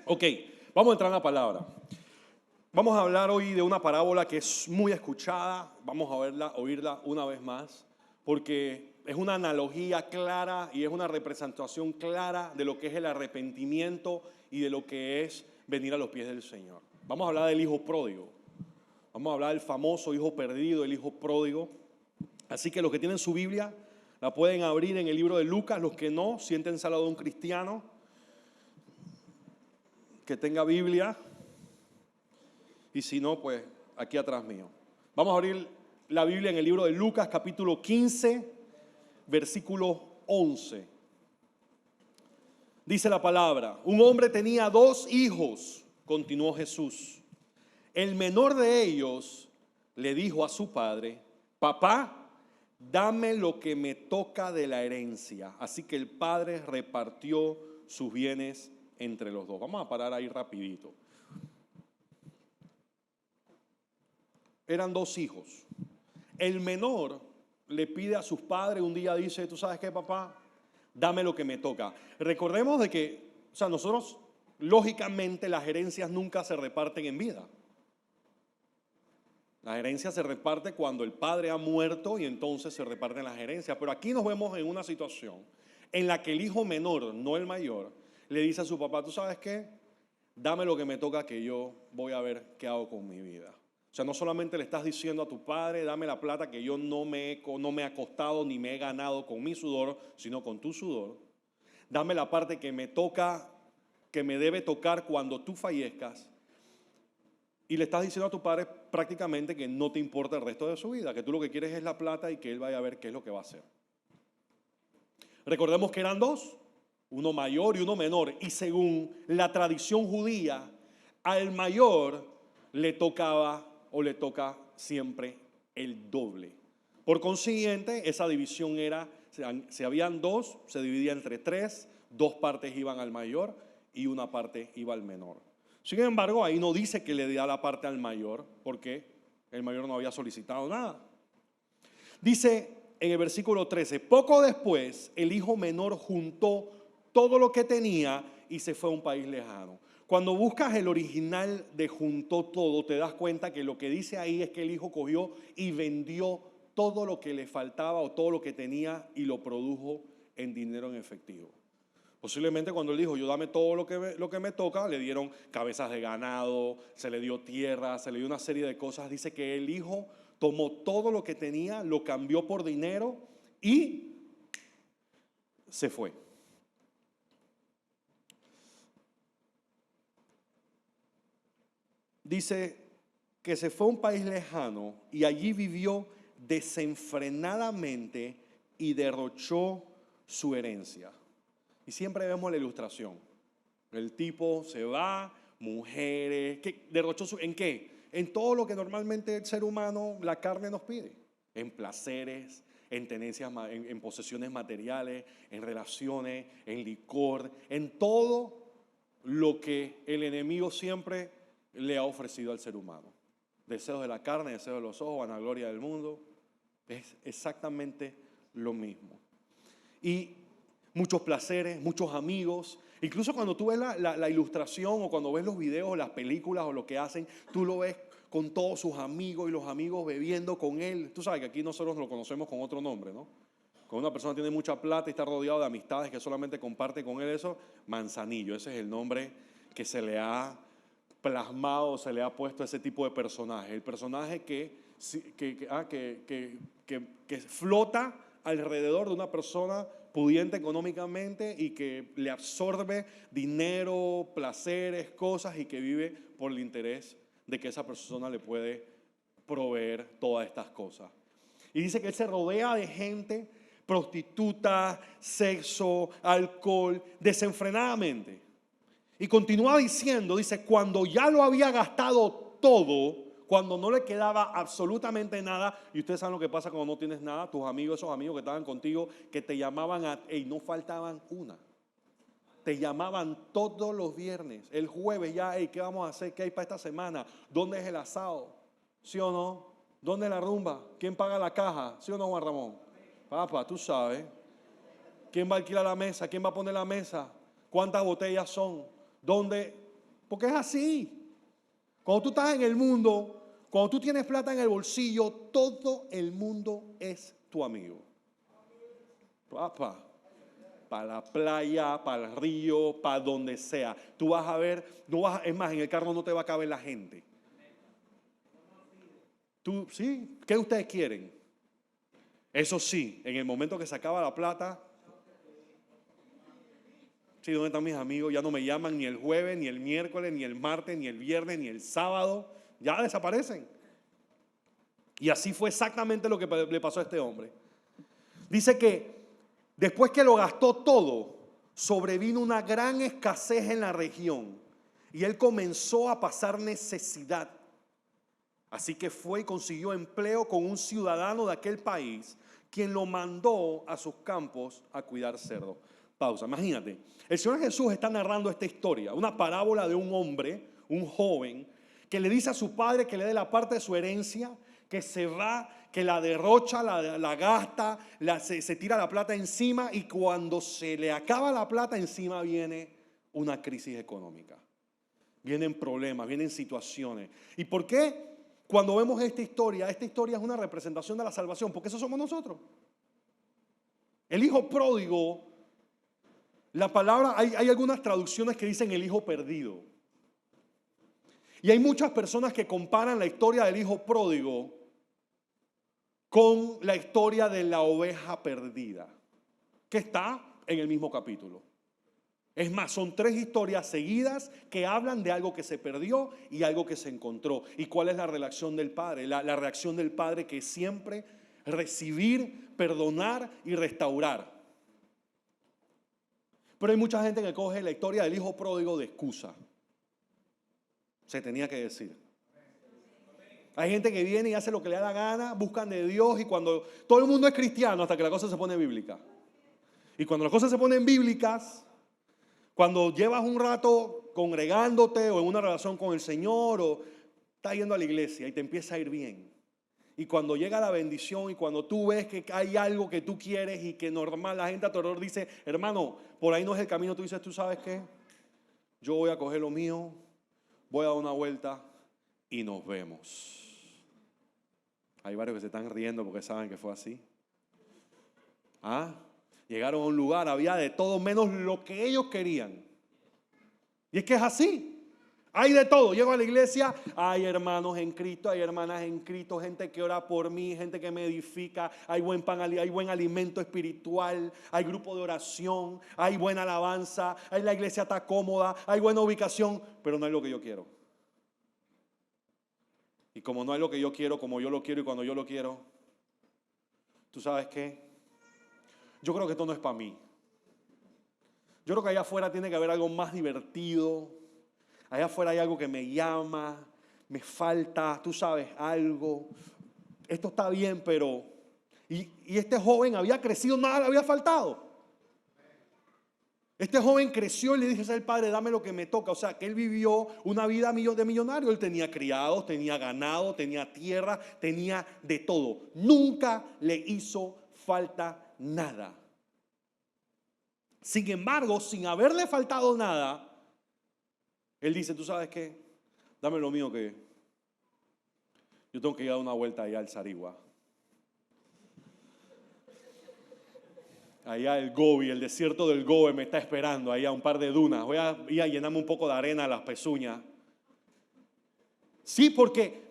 Ok, vamos a entrar en la palabra. Vamos a hablar hoy de una parábola que es muy escuchada. Vamos a oírla una vez más, porque es una analogía clara y es una representación clara de lo que es el arrepentimiento y de lo que es venir a los pies del Señor. Vamos a hablar del hijo pródigo. Vamos a hablar del famoso hijo perdido, el hijo pródigo. Así que los que tienen su Biblia la pueden abrir en el libro de Lucas. Los que no, siéntense al lado de un cristiano que tenga Biblia, y si no, pues aquí atrás mío. Vamos a abrir la Biblia en el libro de Lucas, capítulo 15, versículo 11. Dice la palabra: un hombre tenía 2 hijos, continuó Jesús. El menor de ellos le dijo a su padre: papá, dame lo que me toca de la herencia. Así que el padre repartió sus bienes entre los dos. Vamos a parar ahí rapidito. Eran 2 hijos. El menor le pide a sus padres, un día dice: ¿tú sabes qué, papá? Dame lo que me toca. Recordemos de que, nosotros, lógicamente, las herencias nunca se reparten en vida. Las herencias se reparten cuando el padre ha muerto y entonces se reparten las herencias. Pero aquí nos vemos en una situación en la que el hijo menor, no el mayor, le dice a su papá: ¿tú sabes qué? Dame lo que me toca, que yo voy a ver qué hago con mi vida. O sea, no solamente le estás diciendo a tu padre: dame la plata que yo no me he costado ni me he ganado con mi sudor, sino con tu sudor. Dame la parte que me toca, que me debe tocar cuando tú fallezcas. Y le estás diciendo a tu padre prácticamente que no te importa el resto de su vida, que tú lo que quieres es la plata y que él vaya a ver qué es lo que va a hacer. Recordemos que eran 2, uno mayor y uno menor. Y según la tradición judía, al mayor le tocaba o le toca siempre el doble. Por consiguiente, esa división era, si habían 2, se dividía entre 3, 2 partes iban al mayor y una parte iba al menor. Sin embargo, ahí no dice que le da la parte al mayor, porque el mayor no había solicitado nada. Dice en el versículo 13: poco después el hijo menor juntó todo lo que tenía y se fue a un país lejano. Cuando buscas el original de juntó todo, te das cuenta que lo que dice ahí es que el hijo cogió y vendió todo lo que le faltaba o todo lo que tenía y lo produjo en dinero en efectivo. Posiblemente cuando él dijo: yo dame todo lo que me toca, le dieron cabezas de ganado, se le dio tierra, se le dio una serie de cosas. Dice que el hijo tomó todo lo que tenía, lo cambió por dinero y se fue. Dice que se fue a un país lejano y allí vivió desenfrenadamente y derrochó su herencia. Y siempre vemos la ilustración. El tipo se va, mujeres, ¿qué? Derrochó ¿en qué? En todo lo que normalmente el ser humano, la carne nos pide. En placeres, en tenencias, en posesiones materiales, en relaciones, en licor, en todo lo que el enemigo siempre le ha ofrecido al ser humano. Deseos de la carne, deseos de los ojos, vanagloria del mundo. Es exactamente lo mismo. Y muchos placeres, muchos amigos. Incluso cuando tú ves la ilustración o cuando ves los videos o las películas o lo que hacen, tú lo ves con todos sus amigos y los amigos bebiendo con él. Tú sabes que aquí nosotros lo conocemos con otro nombre, ¿no? Cuando una persona tiene mucha plata y está rodeado de amistades que solamente comparte con él eso, manzanillo. Ese es el nombre que se le ha plasmado, se le ha puesto a ese tipo de personaje. El personaje que flota alrededor de una persona pudiente económicamente y que le absorbe dinero, placeres, cosas, y que vive por el interés de que esa persona le puede proveer todas estas cosas. Y dice que él se rodea de gente, prostituta, sexo, alcohol, desenfrenadamente. Y continúa diciendo, dice, cuando ya lo había gastado todo, cuando no le quedaba absolutamente nada. Y ustedes saben lo que pasa cuando no tienes nada. Tus amigos, esos amigos que estaban contigo, que te llamaban y no faltaban una. Te llamaban todos los viernes, el jueves ya: ¿qué vamos a hacer? ¿Qué hay para esta semana? ¿Dónde es el asado? ¿Sí o no? ¿Dónde es la rumba? ¿Quién paga la caja? ¿Sí o no, Juan Ramón? Papá, tú sabes. ¿Quién va a alquilar la mesa? ¿Quién va a poner la mesa? ¿Cuántas botellas son? ¿Dónde? Porque es así. Cuando tú estás en el mundo, cuando tú tienes plata en el bolsillo, todo el mundo es tu amigo. Papá, para la playa, para el río, para donde sea. Tú vas a ver, es más, en el carro no te va a caber la gente. Tú, ¿sí? ¿Qué ustedes quieren? Eso sí, en el momento que se acaba la plata, sí, ¿dónde están mis amigos? Ya no me llaman ni el jueves, ni el miércoles, ni el martes, ni el viernes, ni el sábado. Ya desaparecen. Y así fue exactamente lo que le pasó a este hombre. Dice que después que lo gastó todo, sobrevino una gran escasez en la región y él comenzó a pasar necesidad. Así que fue y consiguió empleo con un ciudadano de aquel país, quien lo mandó a sus campos a cuidar cerdos. Pausa, imagínate. El Señor Jesús está narrando esta historia, una parábola de un hombre, un joven, que le dice a su padre que le dé la parte de su herencia, que se va, que la derrocha, la gasta, se tira la plata encima y cuando se le acaba la plata encima viene una crisis económica. Vienen problemas, vienen situaciones. ¿Y por qué? Cuando vemos esta historia es una representación de la salvación, porque eso somos nosotros. El hijo pródigo, la palabra, hay algunas traducciones que dicen el hijo perdido. Y hay muchas personas que comparan la historia del hijo pródigo con la historia de la oveja perdida, que está en el mismo capítulo. Es más, son 3 historias seguidas que hablan de algo que se perdió y algo que se encontró. ¿Y cuál es la reacción del Padre? La reacción del Padre que es siempre recibir, perdonar y restaurar. Pero hay mucha gente que coge la historia del hijo pródigo de excusa. Se tenía que decir. Hay gente que viene y hace lo que le da la gana, buscan de Dios y cuando todo el mundo es cristiano hasta que la cosa se pone bíblica. Y cuando las cosas se ponen bíblicas, cuando llevas un rato congregándote o en una relación con el Señor o estás yendo a la iglesia y te empieza a ir bien. Y cuando llega la bendición y cuando tú ves que hay algo que tú quieres y que normal la gente a tu alrededor dice, hermano, por ahí no es el camino, tú dices, ¿tú sabes qué? Yo voy a coger lo mío, voy a dar una vuelta y nos vemos. Hay varios que se están riendo porque saben que fue así. Llegaron a un lugar, había de todo menos lo que ellos querían. Y es que es así. Hay de todo. Llego a la iglesia, hay hermanos en Cristo, hay hermanas en Cristo, gente que ora por mí, gente que me edifica, hay buen pan, hay buen alimento espiritual, hay grupo de oración, hay buena alabanza, hay la iglesia está cómoda, hay buena ubicación, pero no es lo que yo quiero. Y como no es lo que yo quiero, como yo lo quiero y cuando yo lo quiero, ¿tú sabes qué? Yo creo que esto no es para mí. Yo creo que allá afuera tiene que haber algo más divertido. Allá afuera hay algo que me llama, me falta, tú sabes, algo. Esto está bien, pero... Y este joven había crecido, nada le había faltado. Este joven creció y le dije al padre, dame lo que me toca. O sea, que él vivió una vida de millonario. Él tenía criados, tenía ganado, tenía tierra, tenía de todo. Nunca le hizo falta nada. Sin embargo, sin haberle faltado nada, él dice, ¿tú sabes qué? Dame lo mío que yo tengo que ir a dar una vuelta allá al Sarigua. Allá el Gobi, el desierto del Gobi me está esperando, allá un par de dunas. Voy a ir a llenarme un poco de arena a las pezuñas. Sí, porque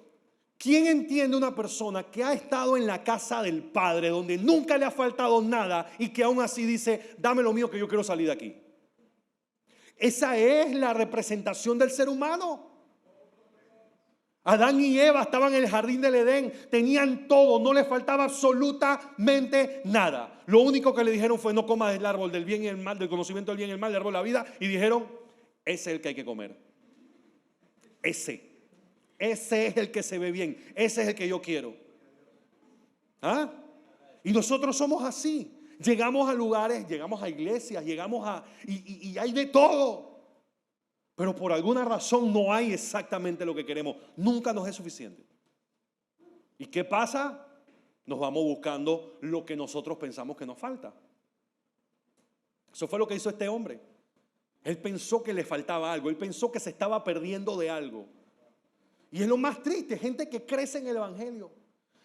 ¿quién entiende una persona que ha estado en la casa del Padre, donde nunca le ha faltado nada y que aún así dice, dame lo mío que yo quiero salir de aquí? Esa es la representación del ser humano. Adán y Eva estaban en el jardín del Edén, tenían todo, no les faltaba absolutamente nada. Lo único que le dijeron fue no comas del árbol del bien y el mal, del conocimiento del bien y el mal, del árbol de la vida, y dijeron, ese es el que hay que comer. Ese es el que se ve bien, ese es el que yo quiero. Y nosotros somos así. Llegamos a lugares, llegamos a iglesias, y hay de todo. Pero por alguna razón no hay exactamente lo que queremos. Nunca nos es suficiente. ¿Y qué pasa? Nos vamos buscando lo que nosotros pensamos que nos falta. Eso fue lo que hizo este hombre. Él pensó que le faltaba algo, él pensó que se estaba perdiendo de algo. Y es lo más triste, gente que crece en el evangelio,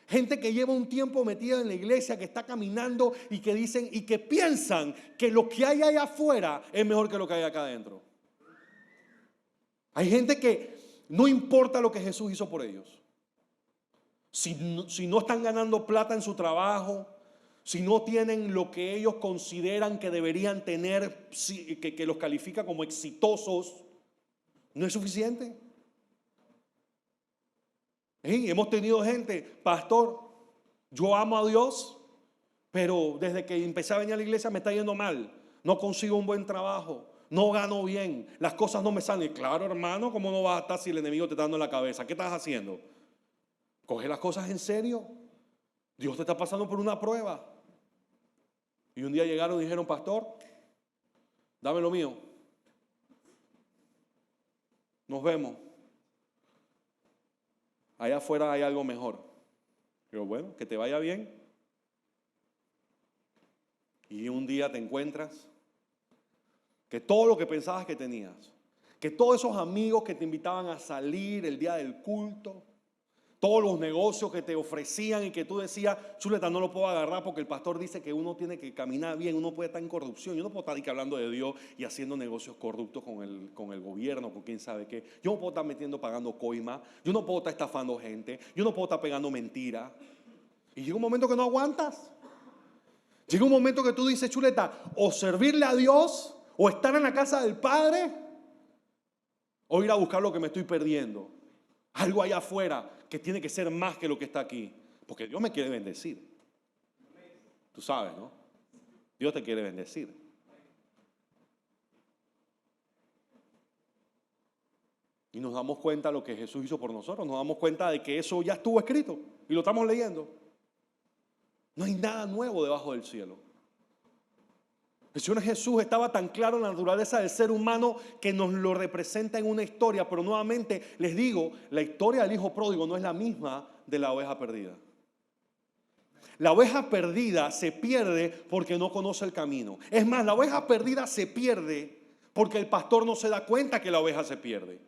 gente que lleva un tiempo metida en la iglesia, que está caminando y que dicen y que piensan que lo que hay allá afuera es mejor que lo que hay acá adentro. Hay gente que no importa lo que Jesús hizo por ellos. Si no están ganando plata en su trabajo, si no tienen lo que ellos consideran que deberían tener, que los califica como exitosos, no es suficiente. Hemos tenido gente, pastor, yo amo a Dios, pero desde que empecé a venir a la iglesia me está yendo mal. No consigo un buen trabajo, no gano bien, las cosas no me salen. Claro, hermano, ¿cómo no vas a estar si el enemigo te está dando en la cabeza? ¿Qué estás haciendo? Coge las cosas en serio. Dios te está pasando por una prueba. Y un día llegaron y dijeron, pastor, dame lo mío. Nos vemos. Allá afuera hay algo mejor. Pero bueno, que te vaya bien. Y un día te encuentras que todo lo que pensabas que tenías, que todos esos amigos que te invitaban a salir el día del culto, todos los negocios que te ofrecían y que tú decías, chuleta, no lo puedo agarrar porque el pastor dice que uno tiene que caminar bien, uno puede estar en corrupción. Yo no puedo estar hablando de Dios y haciendo negocios corruptos con el gobierno, con quién sabe qué. Yo no puedo estar metiendo, pagando coima. Yo no puedo estar estafando gente. Yo no puedo estar pegando mentiras. Y llega un momento que no aguantas. Llega un momento que tú dices, chuleta, o servirle a Dios, o estar en la casa del Padre, o ir a buscar lo que me estoy perdiendo. Algo allá afuera que tiene que ser más que lo que está aquí. Porque Dios me quiere bendecir. Tú sabes, ¿no? Dios te quiere bendecir. Y nos damos cuenta de lo que Jesús hizo por nosotros. Nos damos cuenta de que eso ya estuvo escrito. Y lo estamos leyendo. No hay nada nuevo debajo del cielo. El Señor Jesús estaba tan claro en la naturaleza del ser humano que nos lo representa en una historia. Pero nuevamente les digo, la historia del hijo pródigo no es la misma de la oveja perdida. La oveja perdida se pierde porque no conoce el camino. Es más, la oveja perdida se pierde porque el pastor no se da cuenta que la oveja se pierde.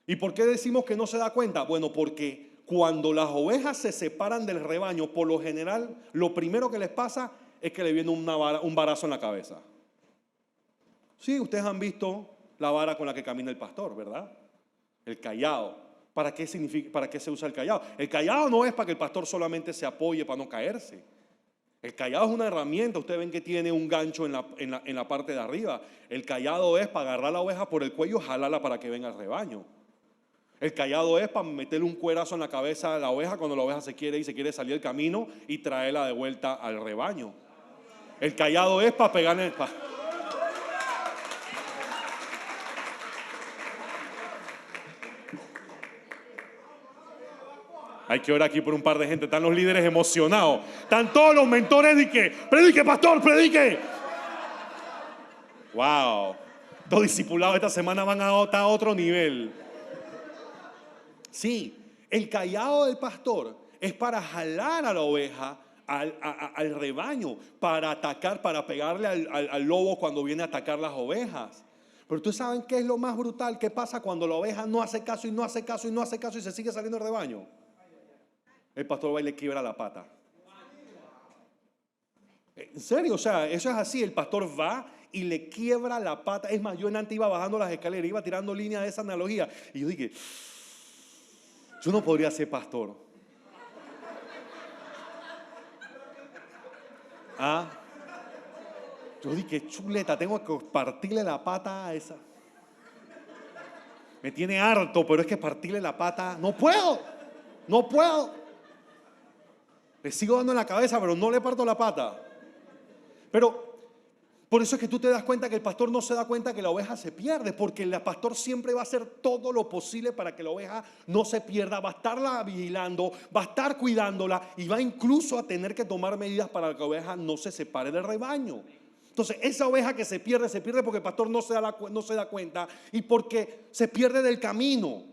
¿Y por qué decimos que no se da cuenta? Bueno, porque cuando las ovejas se separan del rebaño, por lo general, lo primero que les pasa es que le viene un varazo en la cabeza. Sí, ustedes han visto la vara con la que camina el pastor, ¿verdad? El cayado. ¿Para qué significa, para qué se usa el cayado? El cayado no es para que el pastor solamente se apoye para no caerse. El cayado es una herramienta. Ustedes ven que tiene un gancho en la parte de arriba. El cayado es para agarrar la oveja por el cuello y jalarla para que venga al rebaño. El cayado es para meterle un cuerazo en la cabeza a la oveja cuando la oveja se quiere salir del camino y traerla de vuelta al rebaño. El cayado es para pegarle el... Hay que orar aquí por un par de gente. Están los líderes emocionados. Están todos los mentores de que predique, pastor, predique. Wow. Los discipulados esta semana van a estar a otro nivel. Sí, el cayado del pastor es para jalar a la oveja al rebaño, para atacar, para pegarle al lobo cuando viene a atacar las ovejas. Pero ustedes saben qué es lo más brutal, qué pasa cuando la oveja no hace caso y no hace caso y no hace caso y se sigue saliendo del rebaño. El pastor va y le quiebra la pata. En serio, o sea, eso es así. El pastor va y le quiebra la pata. Es más, yo antes iba bajando las escaleras, iba tirando líneas de esa analogía. Y yo dije, yo no podría ser pastor. Yo dije, chuleta, tengo que partirle la pata a esa. Me tiene harto, pero es que partirle la pata, no puedo. Le sigo dando en la cabeza, pero no le parto la pata. Pero por eso es que tú te das cuenta que el pastor no se da cuenta que la oveja se pierde, porque el pastor siempre va a hacer todo lo posible para que la oveja no se pierda, va a estarla vigilando, va a estar cuidándola y va incluso a tener que tomar medidas para que la oveja no se separe del rebaño. Entonces esa oveja que se pierde porque el pastor no se da cuenta y porque se pierde del camino.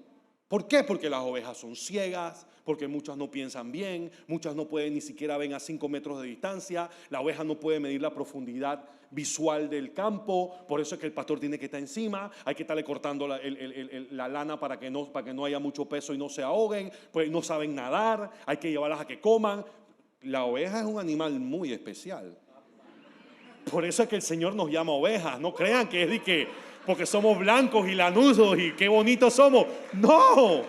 ¿Por qué? Porque las ovejas son ciegas, porque muchas no piensan bien, muchas no pueden ni siquiera ver a 5 metros de distancia, la oveja no puede medir la profundidad visual del campo, por eso es que el pastor tiene que estar encima, hay que estarle cortando la lana para que no haya mucho peso y no se ahoguen, pues no saben nadar, hay que llevarlas a que coman. La oveja es un animal muy especial. Por eso es que el Señor nos llama ovejas. No crean que es de que porque somos blancos y lanudos y qué bonitos somos. No.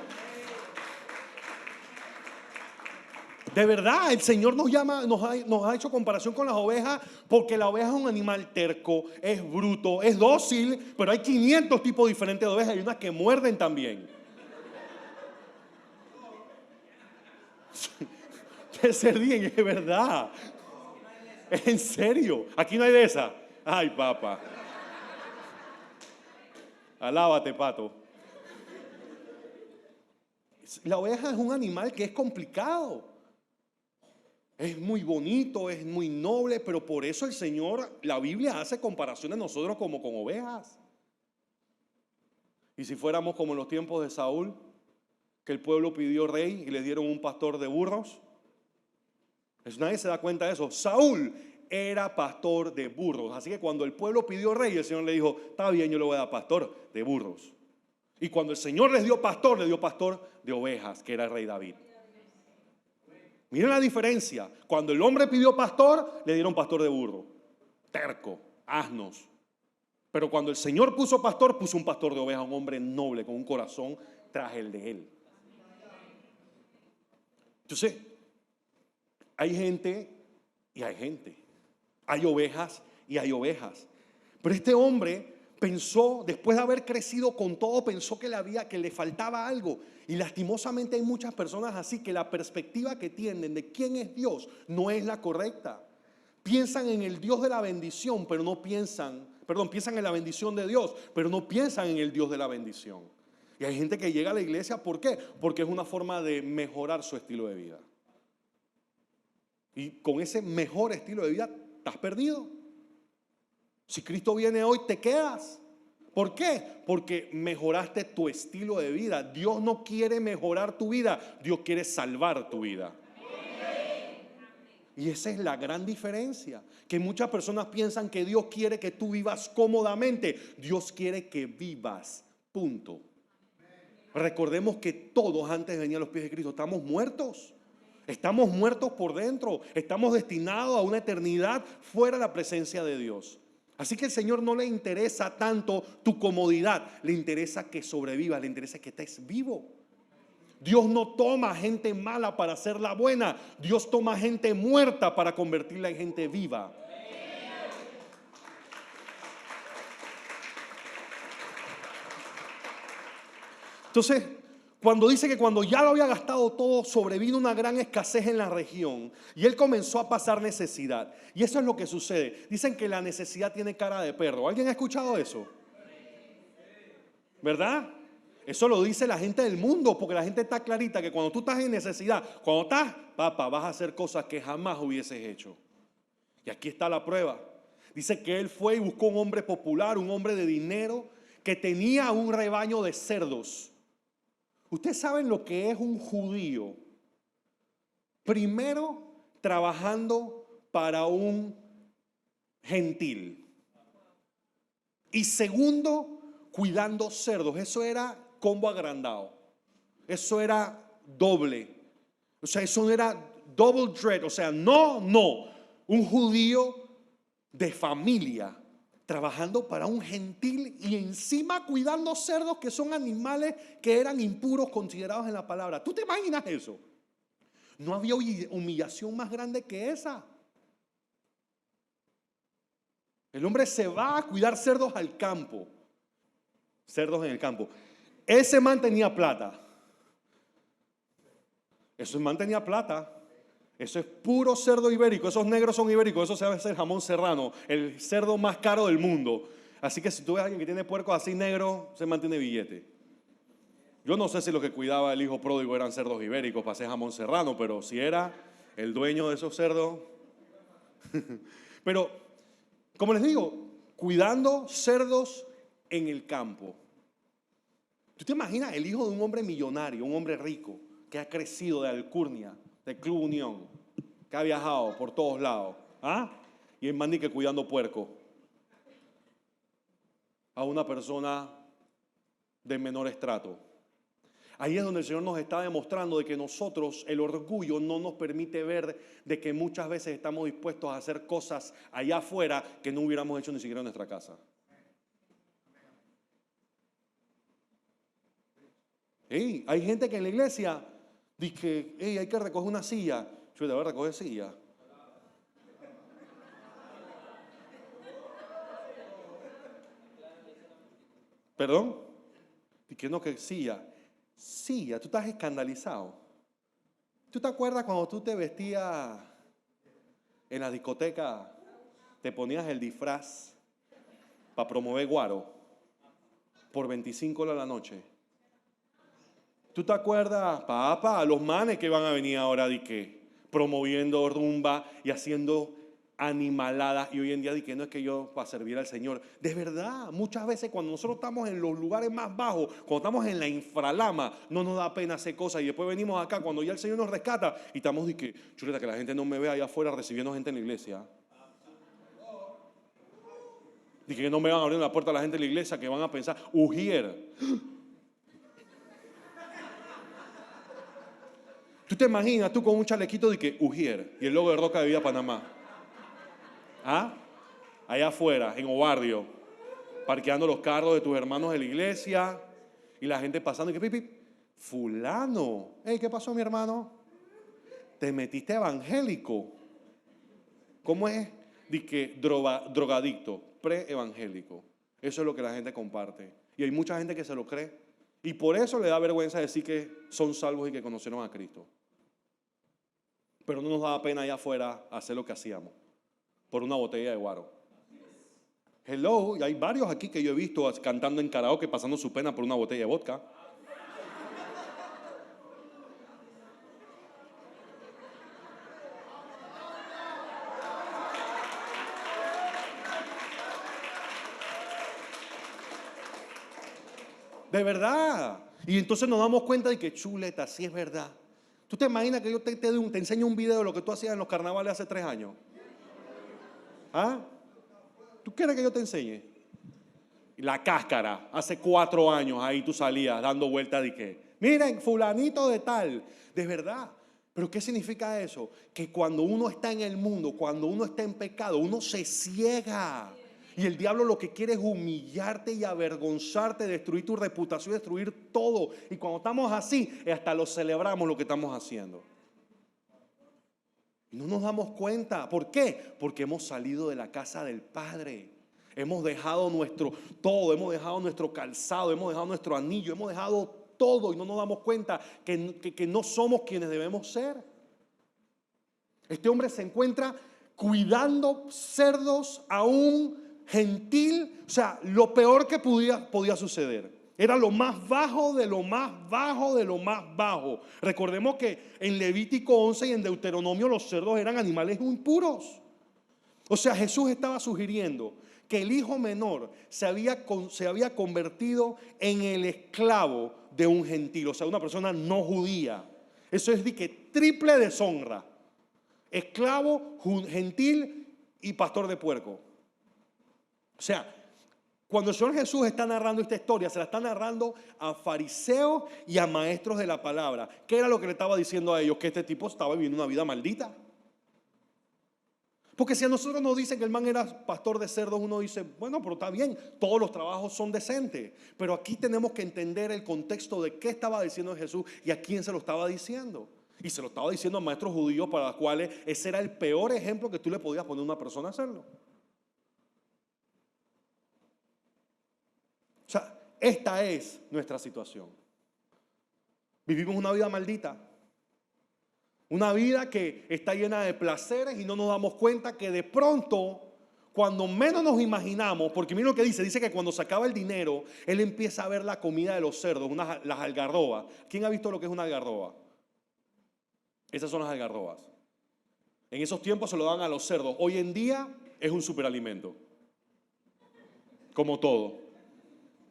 De verdad, el Señor nos llama, nos ha hecho comparación con las ovejas porque la oveja es un animal terco, es bruto, es dócil, pero hay 500 tipos diferentes de ovejas y unas que muerden también. Que se ríen, es verdad. En serio, aquí no hay de esa. Ay, papá. Alábate, pato. La oveja es un animal que es complicado. Es muy bonito, es muy noble, pero por eso el Señor, la Biblia hace comparaciones nosotros como con ovejas. Y si fuéramos como en los tiempos de Saúl, que el pueblo pidió rey y le dieron un pastor de burros. Nadie se da cuenta de eso. Saúl era pastor de burros. Así que cuando el pueblo pidió rey, el Señor le dijo, está bien, yo le voy a dar pastor de burros. Y cuando el Señor les dio pastor, le dio pastor de ovejas, que era el rey David. Miren la diferencia. Cuando el hombre pidió pastor, le dieron pastor de burro. Terco, asnos. Pero cuando el Señor puso pastor, puso un pastor de ovejas, un hombre noble, con un corazón tras el de él. Entonces, hay gente y hay gente. Hay ovejas y hay ovejas. Pero este hombre pensó, después de haber crecido con todo, pensó que le faltaba algo. Y lastimosamente hay muchas personas así que la perspectiva que tienen de quién es Dios no es la correcta. Piensan en el Dios de la bendición, pero no piensan en la bendición de Dios, pero no piensan en el Dios de la bendición. Y hay gente que llega a la iglesia, ¿por qué? Porque es una forma de mejorar su estilo de vida. Y con ese mejor estilo de vida, estás perdido. Si Cristo viene hoy, te quedas. ¿Por qué? Porque mejoraste tu estilo de vida. Dios no quiere mejorar tu vida, Dios quiere salvar tu vida. Y esa es la gran diferencia. Que muchas personas piensan que Dios quiere que tú vivas cómodamente. Dios quiere que vivas. Punto. Recordemos que todos antes de venir a los pies de Cristo estamos muertos. Estamos muertos por dentro. Estamos destinados a una eternidad fuera de la presencia de Dios. Así que al Señor no le interesa tanto tu comodidad. Le interesa que sobrevivas. Le interesa que estés vivo. Dios no toma gente mala para hacerla buena. Dios toma gente muerta para convertirla en gente viva. Entonces, cuando dice que cuando ya lo había gastado todo, sobrevino una gran escasez en la región y él comenzó a pasar necesidad. Y eso es lo que sucede. Dicen que la necesidad tiene cara de perro. ¿Alguien ha escuchado eso? ¿Verdad? Eso lo dice la gente del mundo, porque la gente está clarita que cuando tú estás en necesidad, cuando estás, papá, vas a hacer cosas que jamás hubieses hecho. Y aquí está la prueba. Dice que él fue y buscó un hombre popular, un hombre de dinero, que tenía un rebaño de cerdos. Ustedes saben lo que es un judío. Primero, trabajando para un gentil. Y segundo, cuidando cerdos. Eso era combo agrandado. Eso era doble. O sea, eso no era double threat. O sea, no. Un judío de familia trabajando para un gentil y encima cuidando cerdos, que son animales que eran impuros considerados en la palabra. ¿Tú te imaginas eso? No había humillación más grande que esa. El hombre se va a cuidar cerdos al campo. Cerdos en el campo. Ese man tenía plata. Ese man tenía plata. Eso es puro cerdo ibérico. Esos negros son ibéricos. Eso se va a hacer jamón serrano, el cerdo más caro del mundo. Así que si tú ves a alguien que tiene puerco así negro, se mantiene billete. Yo no sé si los que cuidaba el hijo pródigo eran cerdos ibéricos para hacer jamón serrano, pero si era el dueño de esos cerdos. Pero, como les digo, cuidando cerdos en el campo. ¿Tú te imaginas el hijo de un hombre millonario, un hombre rico, que ha crecido de Alcurnia, del Club Unión, que ha viajado por todos lados? ¿Ah? Y el man ni que cuidando puerco. A una persona de menor estrato. Ahí es donde el Señor nos está demostrando de que nosotros, el orgullo no nos permite ver de que muchas veces estamos dispuestos a hacer cosas allá afuera que no hubiéramos hecho ni siquiera en nuestra casa. Hey, hay gente que en la iglesia dice que hey, hay que recoger una silla. Yo te voy a recoger silla. ¿Perdón? Dice que no, que silla. Silla, tú estás escandalizado. ¿Tú te acuerdas cuando tú te vestías en la discoteca, te ponías el disfraz para promover guaro por $25 la noche? ¿Tú te acuerdas, papá, los manes que van a venir ahora de qué? Promoviendo rumba y haciendo animaladas, y hoy en día de que no es que yo para servir al Señor. De verdad, muchas veces cuando nosotros estamos en los lugares más bajos, cuando estamos en la infralama, no nos da pena hacer cosas, y después venimos acá cuando ya el Señor nos rescata y estamos de que, chuleta, que la gente no me vea allá afuera recibiendo gente en la iglesia. De que no me van a abrir la puerta a la gente de la iglesia, que van a pensar, Ujier. ¿Tú te imaginas tú con un chalequito de que Ujier y el logo de Roca de Vida Panamá? ¿Ah? Allá afuera, en Obarrio, parqueando los carros de tus hermanos de la iglesia y la gente pasando y que pipi, fulano, hey, ¿qué pasó mi hermano? Te metiste evangélico. ¿Cómo es? De que drogadicto, pre-evangélico. Eso es lo que la gente comparte. Y hay mucha gente que se lo cree. Y por eso le da vergüenza decir que son salvos y que conocieron a Cristo. Pero no nos daba pena allá afuera hacer lo que hacíamos por una botella de guaro. Hello, y hay varios aquí que yo he visto cantando en karaoke, pasando su pena por una botella de vodka. De verdad. Y entonces nos damos cuenta de que chuleta, sí es verdad. ¿Tú te imaginas que yo te enseño un video de lo que tú hacías en los carnavales hace 3 años? ¿Ah? ¿Tú quieres que yo te enseñe? La cáscara, hace 4 años ahí tú salías dando vueltas de que, miren, fulanito de tal, de verdad. ¿Pero qué significa eso? Que cuando uno está en el mundo, cuando uno está en pecado, uno se ciega. Y el diablo lo que quiere es humillarte y avergonzarte, destruir tu reputación, destruir todo. Y cuando estamos así, hasta lo celebramos lo que estamos haciendo. Y no nos damos cuenta. ¿Por qué? Porque hemos salido de la casa del Padre. Hemos dejado nuestro todo, hemos dejado nuestro calzado, hemos dejado nuestro anillo, hemos dejado todo y no nos damos cuenta que no somos quienes debemos ser. Este hombre se encuentra cuidando cerdos a un gentil, o sea, lo peor que podía suceder. Era lo más bajo de lo más bajo de lo más bajo. Recordemos que en Levítico 11 y en Deuteronomio los cerdos eran animales impuros. O sea, Jesús estaba sugiriendo que el hijo menor se había convertido en el esclavo de un gentil, o sea, una persona no judía. Eso es de que triple deshonra. Esclavo, gentil y pastor de puerco. O sea, cuando el Señor Jesús está narrando esta historia, se la está narrando a fariseos y a maestros de la palabra. ¿Qué era lo que le estaba diciendo a ellos? Que este tipo estaba viviendo una vida maldita. Porque si a nosotros nos dicen que el man era pastor de cerdos, uno dice, bueno, pero está bien, todos los trabajos son decentes. Pero aquí tenemos que entender el contexto de qué estaba diciendo Jesús y a quién se lo estaba diciendo. Y se lo estaba diciendo a maestros judíos para los cuales ese era el peor ejemplo que tú le podías poner a una persona a hacerlo. O sea, esta es nuestra situación. Vivimos una vida maldita. Una vida que está llena de placeres y no nos damos cuenta que de pronto, cuando menos nos imaginamos, porque mira lo que dice que cuando se acaba el dinero, él empieza a ver la comida de los cerdos, las algarrobas. ¿Quién ha visto lo que es una algarroba? Esas son las algarrobas. En esos tiempos se lo daban a los cerdos. Hoy en día es un superalimento. Como todo.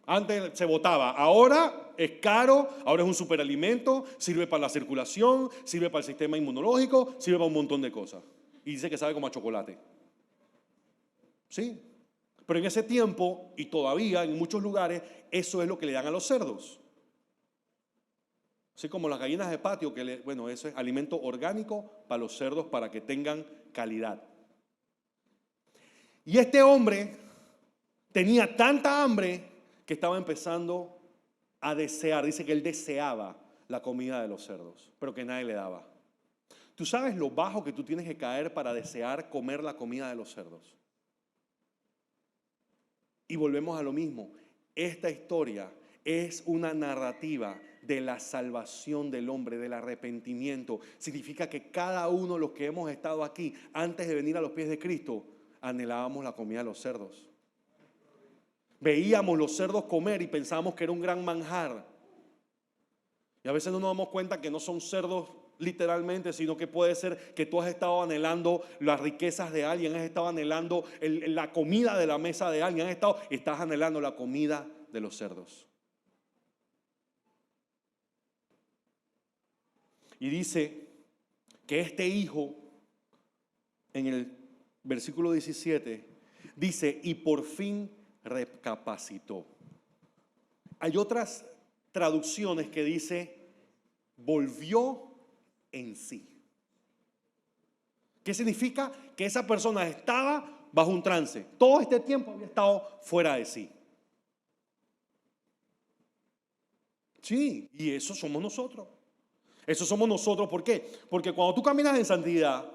Antes se botaba, ahora es caro, ahora es un superalimento, sirve para la circulación, sirve para el sistema inmunológico, sirve para un montón de cosas. Y dice que sabe como a chocolate. Sí, pero en ese tiempo, y todavía en muchos lugares, eso es lo que le dan a los cerdos. Así como las gallinas de patio, bueno, eso es alimento orgánico para los cerdos para que tengan calidad. Y este hombre tenía tanta hambre que estaba empezando a desear. Dice que él deseaba la comida de los cerdos, pero que nadie le daba. ¿Tú sabes lo bajo que tú tienes que caer para desear comer la comida de los cerdos? Y volvemos a lo mismo. Esta historia es una narrativa de la salvación del hombre, del arrepentimiento. Significa que cada uno de los que hemos estado aquí, antes de venir a los pies de Cristo, anhelábamos la comida de los cerdos. Veíamos los cerdos comer y pensábamos que era un gran manjar. Y a veces no nos damos cuenta que no son cerdos literalmente, sino que puede ser que tú has estado anhelando las riquezas de alguien, has estado anhelando la comida de la mesa de alguien, estás anhelando la comida de los cerdos. Y dice que este hijo, en el versículo 17, dice, y por fin recapacitó. Hay otras traducciones que dice, volvió en sí. ¿Qué significa? Que esa persona estaba bajo un trance. Todo este tiempo había estado fuera de sí. Sí, y eso somos nosotros. Eso somos nosotros, ¿por qué? Porque cuando tú caminas en santidad,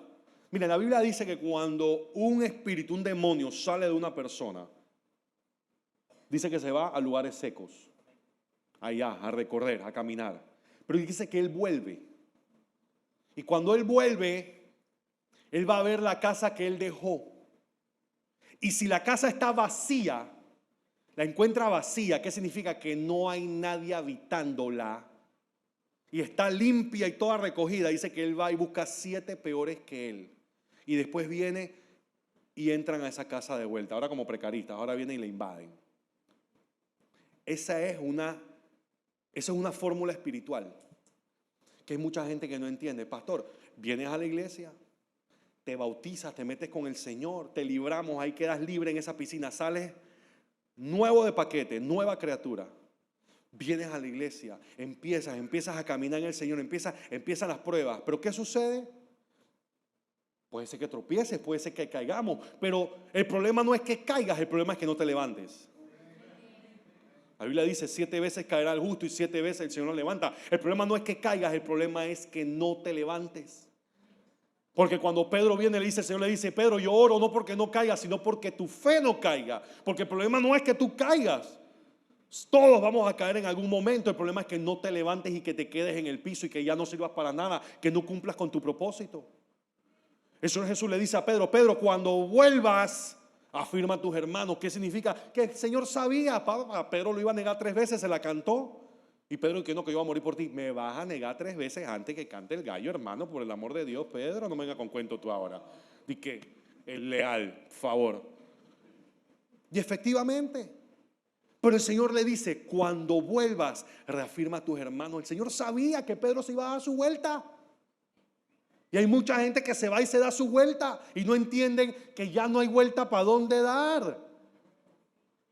mira, la Biblia dice que cuando un espíritu, un demonio sale de una persona, dice que se va a lugares secos, allá, a recorrer, a caminar. Pero dice que él vuelve. Y cuando él vuelve, él va a ver la casa que él dejó. Y si la casa está vacía, la encuentra vacía, ¿qué significa? Que no hay nadie habitándola. Y está limpia y toda recogida. Dice que él va y busca 7 peores que él. Y después viene y entran a esa casa de vuelta. Ahora como precaristas, ahora vienen y la invaden. Esa es una fórmula espiritual que hay mucha gente que no entiende. Pastor, vienes a la iglesia, te bautizas, te metes con el Señor, te libramos, ahí quedas libre en esa piscina, sales nuevo de paquete, nueva criatura. Vienes a la iglesia, empiezas a caminar en el Señor, empiezan las pruebas. Pero ¿qué sucede? Puede ser que tropieces, puede ser que caigamos, pero el problema no es que caigas, el problema es que no te levantes. La Biblia dice 7 veces caerá el justo y 7 veces el Señor lo levanta. El problema no es que caigas, el problema es que no te levantes. Porque cuando Pedro viene, le dice, el Señor le dice, Pedro, yo oro no porque no caigas, sino porque tu fe no caiga. Porque el problema no es que tú caigas. Todos vamos a caer en algún momento. El problema es que no te levantes y que te quedes en el piso y que ya no sirvas para nada, que no cumplas con tu propósito. El Señor Jesús le dice a Pedro, Pedro, cuando vuelvas, afirma a tus hermanos. ¿Qué significa? Que el Señor sabía, a Pedro lo iba a negar 3 veces, se la cantó. Y Pedro, que no, que yo voy a morir por ti. Me vas a negar 3 veces antes que cante el gallo, hermano, por el amor de Dios. Pedro, no me venga con cuento tú ahora. Di que es leal, por favor. Y efectivamente, pero el Señor le dice, cuando vuelvas, reafirma a tus hermanos. El Señor sabía que Pedro se iba a dar su vuelta. Y hay mucha gente que se va y se da su vuelta y no entienden que ya no hay vuelta para dónde dar.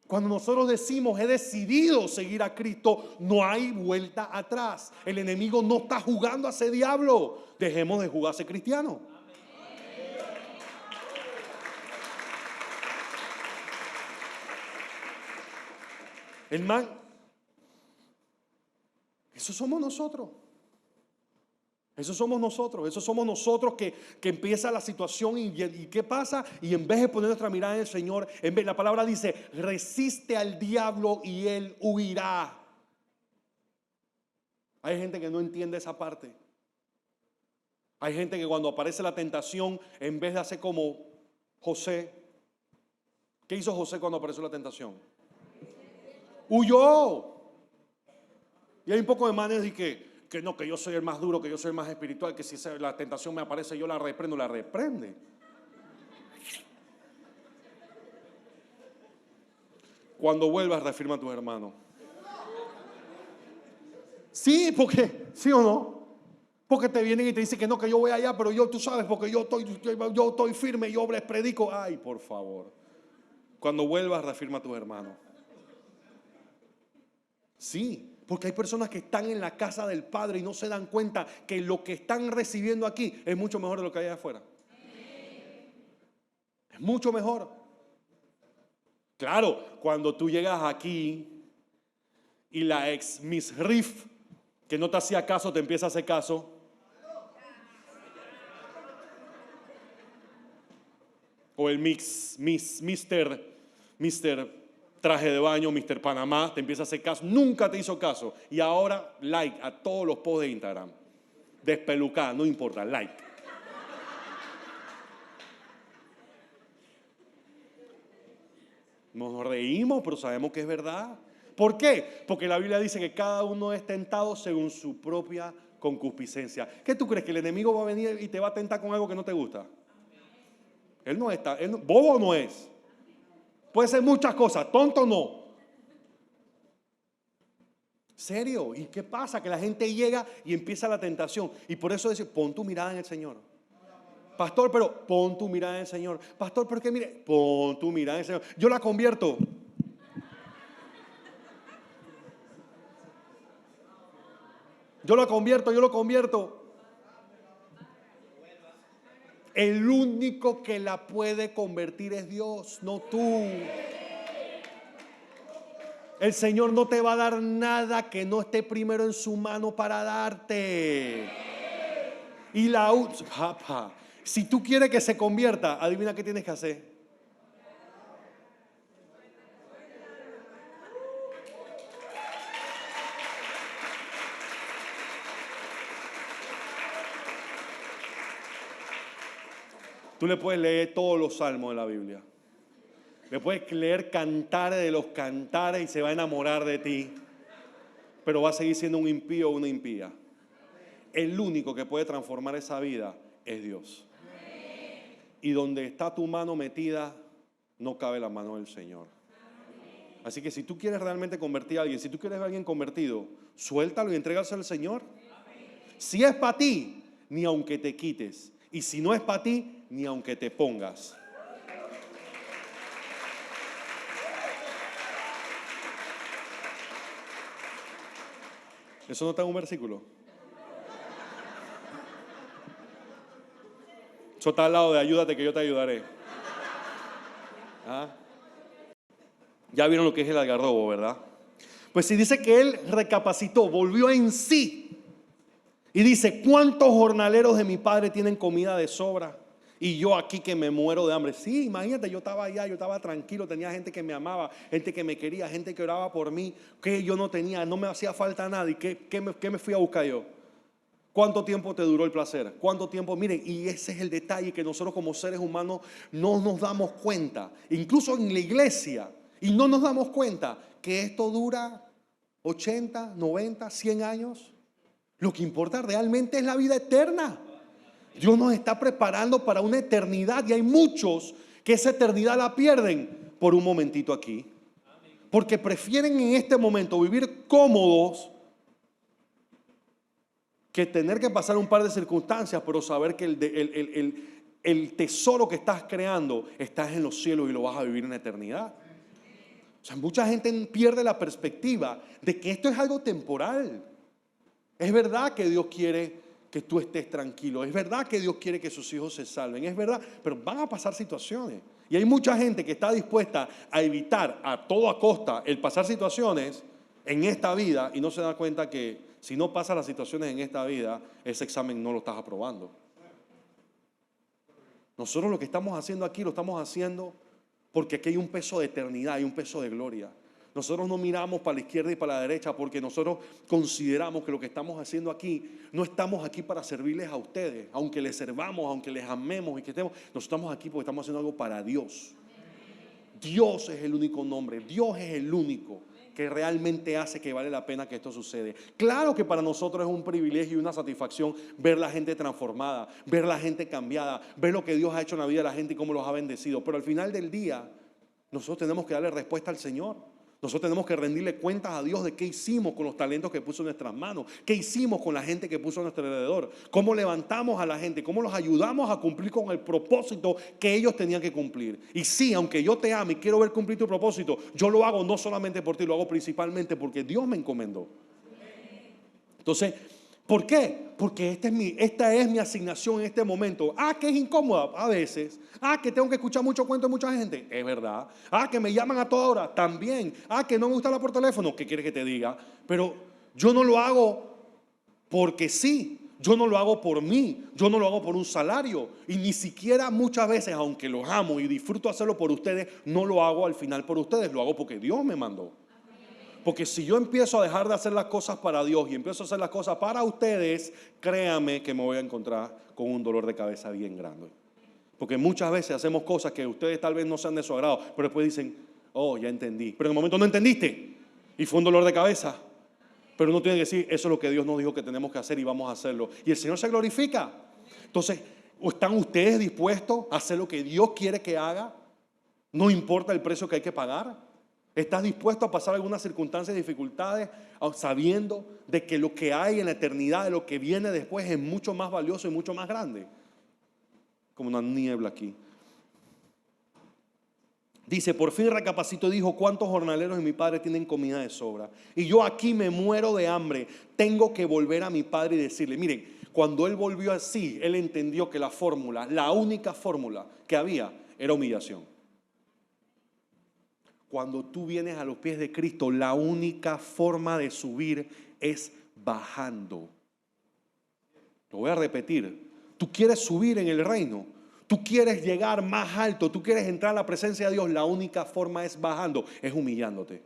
Cuando nosotros decimos, he decidido seguir a Cristo, no hay vuelta atrás. El enemigo no está jugando a ese diablo. Dejemos de jugar a ese cristiano. Hermano, eso somos nosotros. Eso somos nosotros que empieza la situación y ¿qué pasa? Y en vez de poner nuestra mirada en el Señor, la palabra dice, resiste al diablo y él huirá. Hay gente que no entiende esa parte. Hay gente que cuando aparece la tentación, en vez de hacer como José, ¿qué hizo José cuando apareció la tentación? Huyó. Y hay un poco de manes de que no, que yo soy el más duro, que yo soy el más espiritual, que si la tentación me aparece yo la reprende. Cuando vuelvas, reafirma a tus hermanos. Sí, porque, ¿sí o no? Porque te vienen y te dicen que no, que yo voy allá, pero tú sabes, porque yo estoy firme, yo les predico. Ay, por favor. Cuando vuelvas, reafirma a tus hermanos. Sí, porque hay personas que están en la casa del Padre y no se dan cuenta que lo que están recibiendo aquí es mucho mejor de lo que hay afuera. Es mucho mejor. Claro, cuando tú llegas aquí y la ex Miss Riff, que no te hacía caso, te empieza a hacer caso. O el Mister Traje de Baño, Mister Panamá, te empieza a hacer caso. Nunca te hizo caso. Y ahora, like a todos los posts de Instagram. Despelucada, no importa, like. Nos reímos, pero sabemos que es verdad. ¿Por qué? Porque la Biblia dice que cada uno es tentado según su propia concupiscencia. ¿Qué tú crees? ¿Que el enemigo va a venir y te va a tentar con algo que no te gusta? Él no está, bobo no es. Puede ser muchas cosas, tonto no. ¿Serio? ¿Y qué pasa? Que la gente llega y empieza la tentación. Y por eso dice, pon tu mirada en el Señor. Pastor, pero pon tu mirada en el Señor. Pastor, ¿por qué mire? Pon tu mirada en el Señor. Yo la convierto. Yo lo convierto. El único que la puede convertir es Dios, no tú. El Señor no te va a dar nada que no esté primero en su mano para darte. Y papá, si tú quieres que se convierta, adivina qué tienes que hacer. Tú le puedes leer todos los salmos de la Biblia. Le puedes leer cantares de los cantares y se va a enamorar de ti. Pero va a seguir siendo un impío o una impía. El único que puede transformar esa vida es Dios. Y donde está tu mano metida, no cabe la mano del Señor. Así que si tú quieres realmente convertir a alguien, si tú quieres ver a alguien convertido, suéltalo y entrégalo al Señor. Si es para ti, ni aunque te quites. Y si no es para ti, ni aunque te pongas. ¿Eso no está en un versículo? Eso está al lado de ayúdate que yo te ayudaré. ¿Ah? Ya vieron lo que es el algarrobo, ¿verdad? Pues si dice que él recapacitó, volvió en sí. Y dice, ¿cuántos jornaleros de mi padre tienen comida de sobra? Y yo aquí que me muero de hambre. Sí, imagínate, yo estaba allá, yo estaba tranquilo, tenía gente que me amaba, gente que me quería, gente que oraba por mí, que yo no tenía, no me hacía falta nada. ¿Y qué me fui a buscar yo? ¿Cuánto tiempo te duró el placer? ¿Cuánto tiempo? Miren, y ese es el detalle que nosotros como seres humanos no nos damos cuenta. Incluso en la iglesia, y no nos damos cuenta que esto dura 80, 90, 100 años. Lo que importa realmente es la vida eterna. Dios nos está preparando para una eternidad y hay muchos que esa eternidad la pierden por un momentito aquí. Porque prefieren en este momento vivir cómodos que tener que pasar un par de circunstancias, pero saber que el tesoro que estás creando estás en los cielos y lo vas a vivir en la eternidad. O sea, mucha gente pierde la perspectiva de que esto es algo temporal. Es verdad que Dios quiere que tú estés tranquilo. Es verdad que Dios quiere que sus hijos se salven. Es verdad, pero van a pasar situaciones. Y hay mucha gente que está dispuesta a evitar a toda costa el pasar situaciones en esta vida y no se da cuenta que si no pasas las situaciones en esta vida, ese examen no lo estás aprobando. Nosotros lo que estamos haciendo aquí lo estamos haciendo porque aquí hay un peso de eternidad, hay un peso de gloria. Nosotros no miramos para la izquierda y para la derecha porque nosotros consideramos que lo que estamos haciendo aquí, no estamos aquí para servirles a ustedes, aunque les servamos, aunque les amemos y que estemos, nosotros estamos aquí porque estamos haciendo algo para Dios. Dios es el único nombre, Dios es el único que realmente hace que vale la pena que esto suceda. Claro que para nosotros es un privilegio y una satisfacción ver la gente transformada, ver la gente cambiada, ver lo que Dios ha hecho en la vida de la gente y cómo los ha bendecido, pero al final del día Nosotros tenemos que darle respuesta al Señor. Nosotros tenemos que rendirle cuentas a Dios de qué hicimos con los talentos que puso en nuestras manos, qué hicimos con la gente que puso a nuestro alrededor, cómo levantamos a la gente, cómo los ayudamos a cumplir con el propósito que ellos tenían que cumplir. Y sí, aunque yo te ame y quiero ver cumplir tu propósito, yo lo hago no solamente por ti, lo hago principalmente porque Dios me encomendó. Entonces, ¿por qué? Porque esta es mi asignación en este momento. Que es incómoda a veces. Que tengo que escuchar mucho cuento de mucha gente. Es verdad. Que me llaman a toda hora. También. Que no me gusta hablar por teléfono. ¿Qué quieres que te diga? Pero yo no lo hago porque sí. Yo no lo hago por mí. Yo no lo hago por un salario. Y ni siquiera muchas veces, aunque los amo y disfruto hacerlo por ustedes, no lo hago al final por ustedes. Lo hago porque Dios me mandó. Porque si yo empiezo a dejar de hacer las cosas para Dios y empiezo a hacer las cosas para ustedes, créanme que me voy a encontrar con un dolor de cabeza bien grande. Porque muchas veces hacemos cosas que ustedes tal vez no sean de su agrado, pero después dicen, ya entendí. Pero en el momento no entendiste y fue un dolor de cabeza. Pero uno tiene que decir, eso es lo que Dios nos dijo que tenemos que hacer y vamos a hacerlo. Y el Señor se glorifica. Entonces, ¿están ustedes dispuestos a hacer lo que Dios quiere que haga? No importa el precio que hay que pagar. ¿Estás dispuesto a pasar algunas circunstancias y dificultades sabiendo de que lo que hay en la eternidad, de lo que viene después, es mucho más valioso y mucho más grande? Como una niebla aquí. Dice, por fin recapacitó y dijo, ¿cuántos jornaleros de mi padre tienen comida de sobra? Y yo aquí me muero de hambre. Tengo que volver a mi padre y decirle, miren, cuando él volvió así, él entendió que la fórmula, la única fórmula que había, era humillación. Cuando tú vienes a los pies de Cristo, la única forma de subir es bajando. Lo voy a repetir. Tú quieres subir en el reino. Tú quieres llegar más alto. Tú quieres entrar a la presencia de Dios. La única forma es bajando, es humillándote.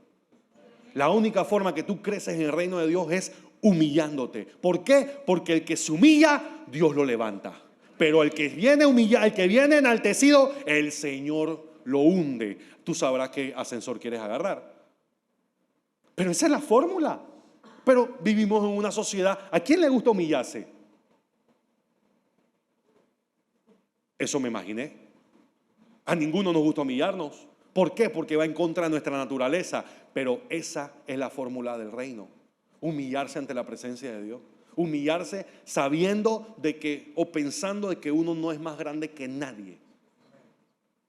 La única forma que tú creces en el reino de Dios es humillándote. ¿Por qué? Porque el que se humilla, Dios lo levanta. Pero el que viene humillado, el que viene enaltecido, el Señor lo hunde. Tú sabrás qué ascensor quieres agarrar. Pero esa es la fórmula. Pero vivimos en una sociedad. ¿A quién le gusta humillarse? Eso me imaginé. A ninguno nos gusta humillarnos. ¿Por qué? Porque va en contra de nuestra naturaleza. Pero esa es la fórmula del reino. Humillarse ante la presencia de Dios. Humillarse sabiendo de que, o pensando de que uno no es más grande que nadie.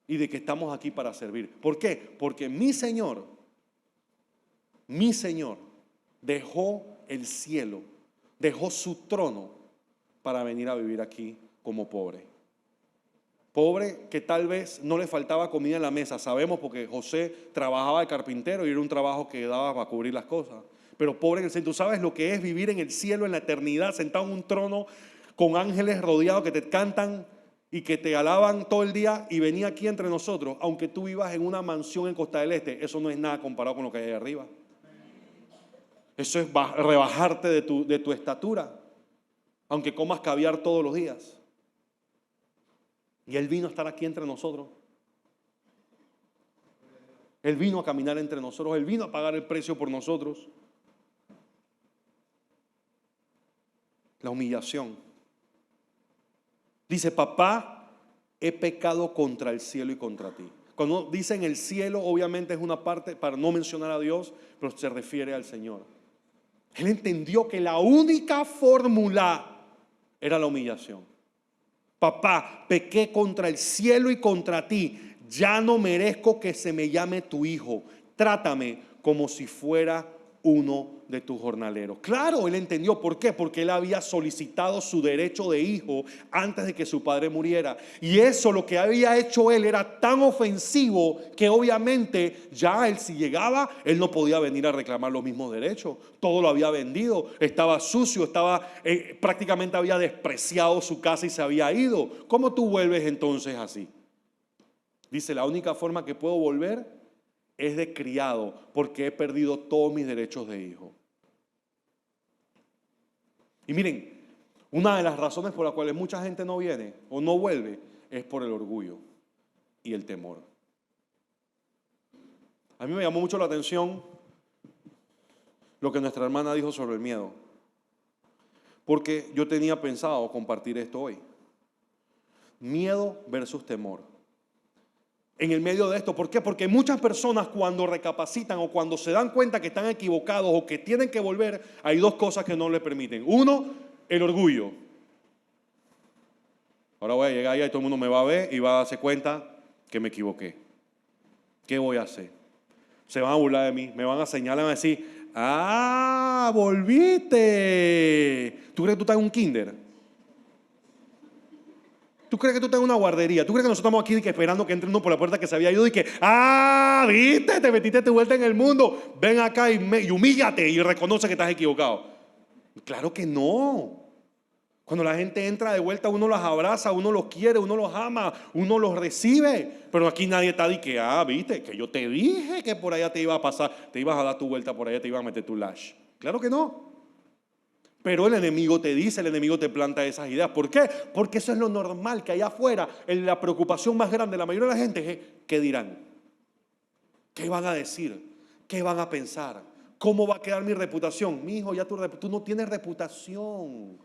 Y de que estamos aquí para servir. ¿Por qué? Porque mi Señor dejó el cielo, dejó su trono para venir a vivir aquí como pobre. Pobre que tal vez no le faltaba comida en la mesa. Sabemos porque José trabajaba de carpintero y era un trabajo que daba para cubrir las cosas. Pero pobre en el sentido, ¿tú sabes lo que es vivir en el cielo, en la eternidad, sentado en un trono con ángeles rodeados que te cantan y que te alaban todo el día y venir aquí entre nosotros? Aunque tú vivas en una mansión en Costa del Este, eso no es nada comparado con lo que hay arriba. Eso es rebajarte de tu estatura, aunque comas caviar todos los días. Y Él vino a estar aquí entre nosotros. Él vino a caminar entre nosotros. Él vino a pagar el precio por nosotros. La humillación. Dice, papá, he pecado contra el cielo y contra ti. Cuando dicen el cielo, obviamente es una parte para no mencionar a Dios, pero se refiere al Señor. Él entendió que la única fórmula era la humillación. Papá, pequé contra el cielo y contra ti. Ya no merezco que se me llame tu hijo. Trátame como si fuera uno de tus jornaleros. Claro, él entendió. ¿Por qué? Porque él había solicitado su derecho de hijo antes de que su padre muriera. Y eso, lo que había hecho él, era tan ofensivo que obviamente ya él, si llegaba, él no podía venir a reclamar los mismos derechos. Todo lo había vendido, estaba sucio, prácticamente había despreciado su casa y se había ido. ¿Cómo tú vuelves entonces así? Dice, la única forma que puedo volver es de criado, porque he perdido todos mis derechos de hijo. Y miren, una de las razones por las cuales mucha gente no viene o no vuelve es por el orgullo y el temor. A mí me llamó mucho la atención lo que nuestra hermana dijo sobre el miedo, porque yo tenía pensado compartir esto hoy. Miedo versus temor. en el medio de esto. ¿Por qué? Porque muchas personas cuando recapacitan o cuando se dan cuenta que están equivocados o que tienen que volver, hay dos cosas que no les permiten. Uno, el orgullo. Ahora voy a llegar allá y todo el mundo me va a ver y va a darse cuenta que me equivoqué. ¿Qué voy a hacer? Se van a burlar de mí, me van a señalar, me van a decir, ¡ah, volviste! ¿Tú crees que tú estás en un kinder? ¿Tú crees que tú estás en una guardería? ¿Tú crees que nosotros estamos aquí esperando que entre uno por la puerta que se había ido y que, ¡ah, viste! Te metiste tu vuelta en el mundo. Ven acá y humíllate y reconoce que estás equivocado. Claro que no. Cuando la gente entra de vuelta, uno los abraza, uno los quiere, uno los ama, uno los recibe. Pero aquí nadie está de que, viste, que yo te dije que por allá te iba a pasar, te ibas a dar tu vuelta por allá, te iba a meter tu lash. Claro que no. Pero el enemigo te dice, el enemigo te planta esas ideas. ¿Por qué? Porque eso es lo normal, que allá afuera, la preocupación más grande de la mayoría de la gente es, ¿qué dirán? ¿Qué van a decir? ¿Qué van a pensar? ¿Cómo va a quedar mi reputación? Mi hijo, ya tú no tienes reputación.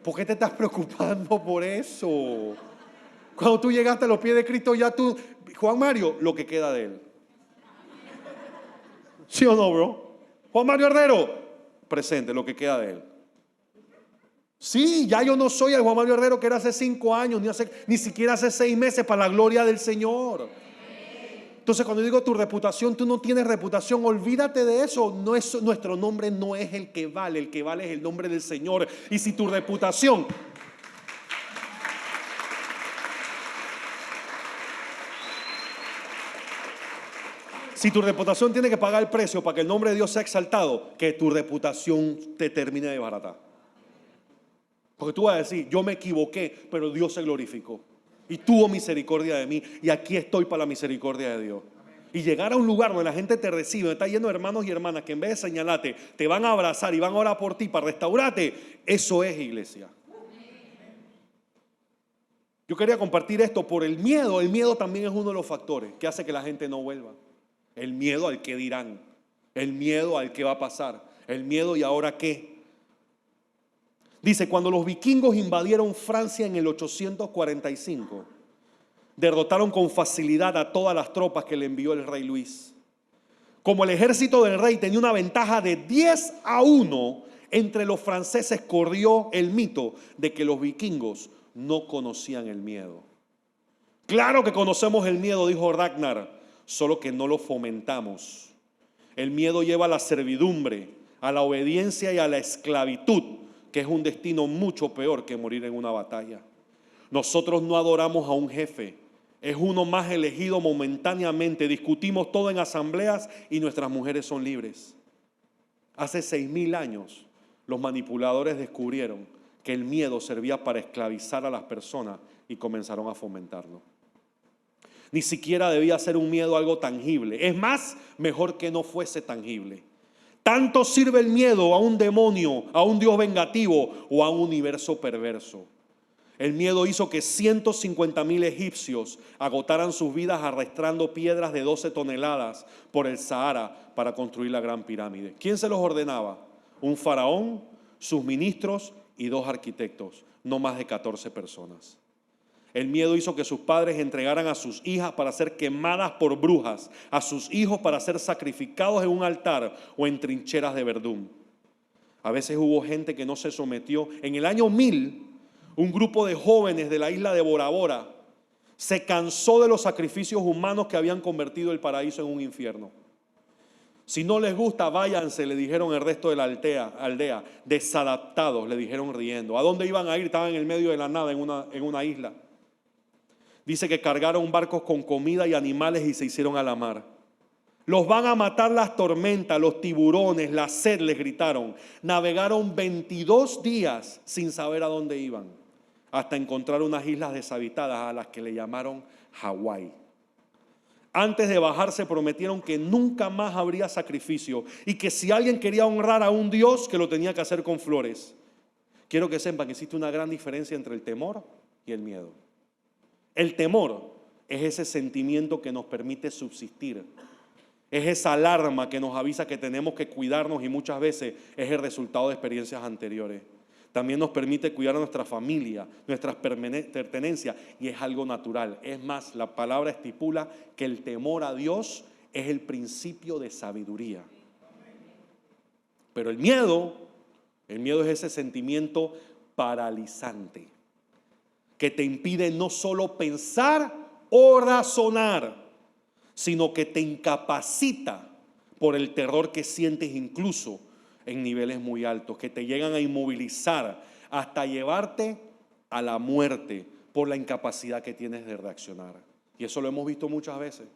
¿Por qué te estás preocupando por eso? Cuando tú llegaste a los pies de Cristo, ya tú, Juan Mario, lo que queda de él. ¿Sí o no, bro? Juan Mario Herrero, presente, lo que queda de él. Sí, ya yo no soy el Juan Mario Herrero que era hace 5 años, ni siquiera hace 6 meses, para la gloria del Señor. Entonces, cuando digo tu reputación, tú no tienes reputación, olvídate de eso. Nuestro nombre no es el que vale es el nombre del Señor. Y si tu reputación... Si tu reputación tiene que pagar el precio para que el nombre de Dios sea exaltado, que tu reputación te termine de baratar. Porque tú vas a decir, yo me equivoqué, pero Dios se glorificó. Y tuvo misericordia de mí. Y aquí estoy para la misericordia de Dios. Y llegar a un lugar donde la gente te recibe, donde está lleno de hermanos y hermanas que en vez de señalarte, te van a abrazar y van a orar por ti para restaurarte. Eso es iglesia. Yo quería compartir esto por el miedo. El miedo también es uno de los factores que hace que la gente no vuelva. El miedo al que dirán. El miedo al que va a pasar. El miedo y ahora qué. Dice, cuando los vikingos invadieron Francia en el 845, derrotaron con facilidad a todas las tropas que le envió el rey Luis. Como el ejército del rey tenía una ventaja de 10-1, entre los franceses corrió el mito de que los vikingos no conocían el miedo. Claro que conocemos el miedo, dijo Ragnar, solo que no lo fomentamos. El miedo lleva a la servidumbre, a la obediencia y a la esclavitud, que es un destino mucho peor que morir en una batalla. Nosotros no adoramos a un jefe, es uno más elegido momentáneamente. Discutimos todo en asambleas y nuestras mujeres son libres. Hace 6,000 años los manipuladores descubrieron que el miedo servía para esclavizar a las personas y comenzaron a fomentarlo. Ni siquiera debía ser un miedo algo tangible. Es más, mejor que no fuese tangible. Tanto sirve el miedo a un demonio, a un Dios vengativo o a un universo perverso. El miedo hizo que 150,000 egipcios agotaran sus vidas arrastrando piedras de 12 toneladas por el Sahara para construir la Gran Pirámide. ¿Quién se los ordenaba? Un faraón, sus ministros y 2 arquitectos, no más de 14 personas. El miedo hizo que sus padres entregaran a sus hijas para ser quemadas por brujas, a sus hijos para ser sacrificados en un altar o en trincheras de Verdún. A veces hubo gente que no se sometió. En el año 1000, un grupo de jóvenes de la isla de Bora Bora se cansó de los sacrificios humanos que habían convertido el paraíso en un infierno. Si no les gusta, váyanse, le dijeron el resto de la aldea. Desadaptados, le dijeron riendo. ¿A dónde iban a ir? Estaban en el medio de la nada, en una isla. Dice que cargaron barcos con comida y animales y se hicieron a la mar. Los van a matar las tormentas, los tiburones, la sed, les gritaron. Navegaron 22 días sin saber a dónde iban, hasta encontrar unas islas deshabitadas a las que le llamaron Hawái. Antes de bajarse prometieron que nunca más habría sacrificio y que si alguien quería honrar a un Dios, que lo tenía que hacer con flores. Quiero que sepan que existe una gran diferencia entre el temor y el miedo. El temor es ese sentimiento que nos permite subsistir. Es esa alarma que nos avisa que tenemos que cuidarnos y muchas veces es el resultado de experiencias anteriores. También nos permite cuidar a nuestra familia, nuestras pertenencias, y es algo natural. Es más, la palabra estipula que el temor a Dios es el principio de sabiduría. Pero el miedo es ese sentimiento paralizante que te impide no solo pensar o razonar, sino que te incapacita por el terror que sientes incluso en niveles muy altos, que te llegan a inmovilizar hasta llevarte a la muerte por la incapacidad que tienes de reaccionar. Y eso lo hemos visto muchas veces.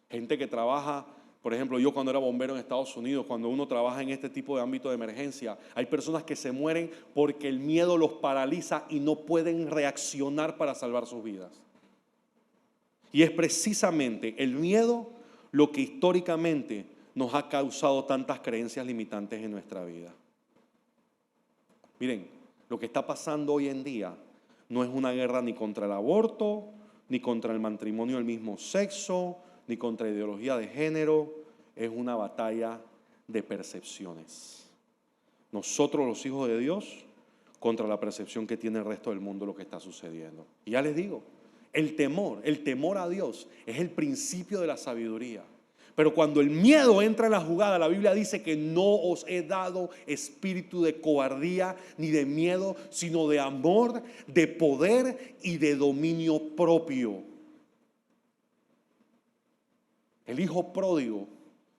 Gente que trabaja, por ejemplo, yo cuando era bombero en Estados Unidos, cuando uno trabaja en este tipo de ámbito de emergencia, hay personas que se mueren porque el miedo los paraliza y no pueden reaccionar para salvar sus vidas. Y es precisamente el miedo lo que históricamente nos ha causado tantas creencias limitantes en nuestra vida. Miren, lo que está pasando hoy en día no es una guerra ni contra el aborto, ni contra el matrimonio del mismo sexo, ni contra la ideología de género. Es una batalla de percepciones. Nosotros, los hijos de Dios, contra la percepción que tiene el resto del mundo de lo que está sucediendo. Y ya les digo, el temor a Dios es el principio de la sabiduría. Pero cuando el miedo entra en la jugada, la Biblia dice que no os he dado espíritu de cobardía ni de miedo, sino de amor, de poder y de dominio propio. El hijo pródigo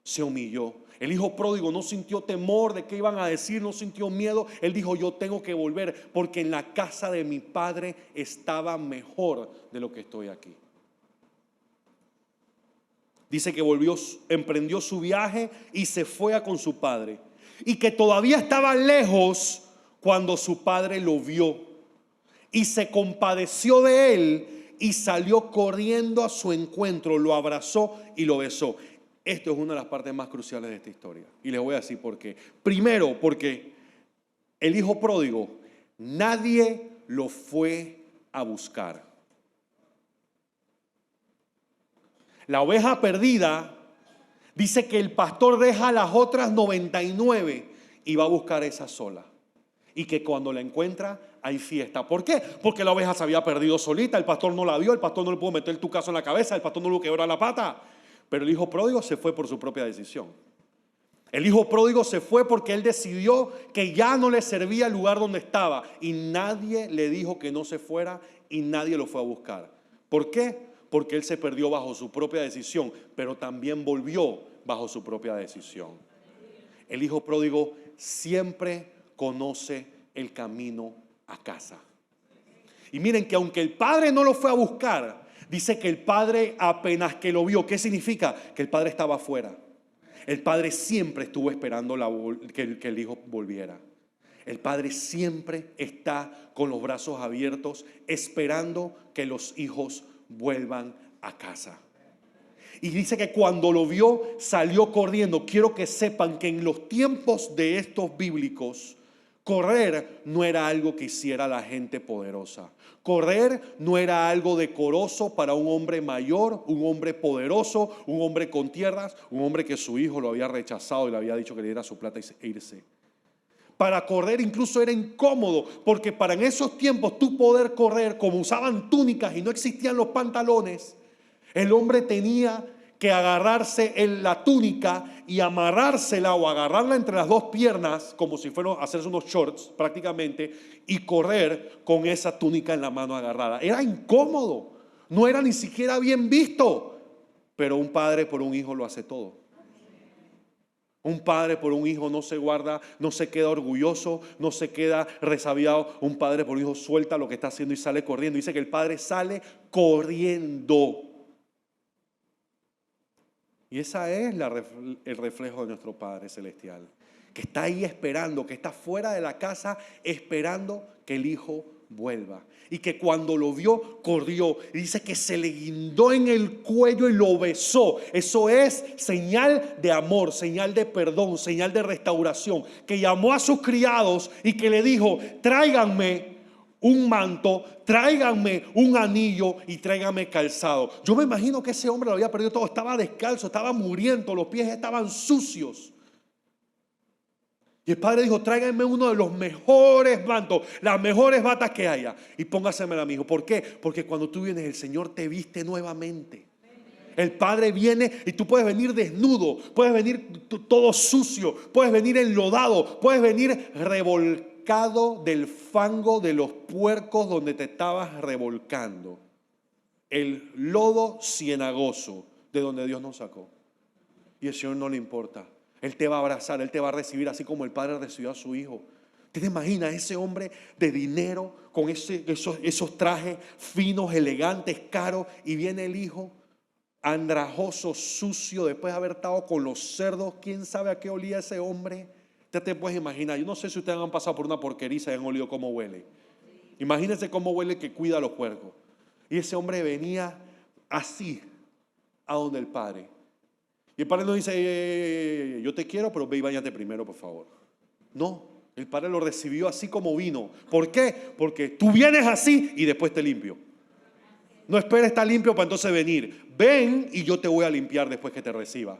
se humilló. El hijo pródigo no sintió temor de qué iban a decir, no sintió miedo. Él dijo: yo tengo que volver porque en la casa de mi padre estaba mejor de lo que estoy aquí. Dice que emprendió su viaje y se fue con su padre. Y que todavía estaba lejos cuando su padre lo vio. Y se compadeció de él y salió corriendo a su encuentro, lo abrazó y lo besó. Esto es una de las partes más cruciales de esta historia. Y les voy a decir por qué. Primero, porque el hijo pródigo, nadie lo fue a buscar. La oveja perdida dice que el pastor deja las otras 99 y va a buscar esa sola. Y que cuando la encuentra hay fiesta. ¿Por qué? Porque la oveja se había perdido solita, el pastor no la vio, el pastor no le pudo meter el tucazo en la cabeza, el pastor no le quebró la pata. Pero el hijo pródigo se fue por su propia decisión. El hijo pródigo se fue porque él decidió que ya no le servía el lugar donde estaba. Y nadie le dijo que no se fuera y nadie lo fue a buscar. ¿Por qué? Porque él se perdió bajo su propia decisión, pero también volvió bajo su propia decisión. El hijo pródigo siempre conoce el camino a casa. Y miren que aunque el padre no lo fue a buscar, dice que el padre apenas que lo vio. ¿Qué significa? Que el padre estaba afuera. El padre siempre estuvo esperando que el hijo volviera. El padre siempre está con los brazos abiertos, esperando que los hijos vuelvan a casa. Y dice que cuando lo vio, salió corriendo. Quiero que sepan que en los tiempos de estos bíblicos, correr no era algo que hiciera la gente poderosa. Correr no era algo decoroso para un hombre mayor, un hombre poderoso, un hombre con tierras, un hombre que su hijo lo había rechazado y le había dicho que le diera su plata e irse. Para correr incluso era incómodo, porque para en esos tiempos tú poder correr, como usaban túnicas y no existían los pantalones, el hombre tenía que agarrarse en la túnica y amarrársela o agarrarla entre las dos piernas, como si fueran a hacerse unos shorts prácticamente, y correr con esa túnica en la mano agarrada. Era incómodo, no era ni siquiera bien visto, pero un padre por un hijo lo hace todo. Un padre por un hijo no se guarda, no se queda orgulloso, no se queda resabiado. Un padre por un hijo suelta lo que está haciendo y sale corriendo. Dice que el padre sale corriendo. Y esa es el reflejo de nuestro Padre Celestial, que está ahí esperando, que está fuera de la casa esperando que el hijo vuelva. Y que cuando lo vio, corrió. Y dice que se le guindó en el cuello y lo besó. Eso es señal de amor, señal de perdón, señal de restauración. Que llamó a sus criados y que le dijo: tráiganme un manto, tráiganme un anillo y tráiganme calzado. Yo me imagino que ese hombre lo había perdido todo. Estaba descalzo, estaba muriendo, los pies estaban sucios. Y el padre dijo, tráiganme uno de los mejores mantos, las mejores batas que haya, y póngasemela a mi hijo. ¿Por qué? Porque cuando tú vienes, el Señor te viste nuevamente. El Padre viene y tú puedes venir desnudo, puedes venir todo sucio, puedes venir enlodado, puedes venir revolcado del fango de los puercos donde te estabas revolcando. El lodo cienagoso de donde Dios nos sacó. Y el Señor no le importa. Él te va a abrazar, Él te va a recibir así como el Padre recibió a su Hijo. ¿Te imaginas ese hombre de dinero con esos trajes finos, elegantes, caros, y viene el Hijo andrajoso, sucio, después de haber estado con los cerdos? ¿Quién sabe a qué olía ese hombre? Ya te puedes imaginar. Yo no sé si ustedes han pasado por una porqueriza y han olido cómo huele. Imagínense cómo huele el que cuida a los puercos. Y ese hombre venía así a donde el Padre. Y el Padre no dice, yo te quiero, pero ve y báñate primero, por favor. No, el Padre lo recibió así como vino. ¿Por qué? Porque tú vienes así y después te limpio. No esperes estar limpio para entonces venir. Ven y yo te voy a limpiar después que te reciba.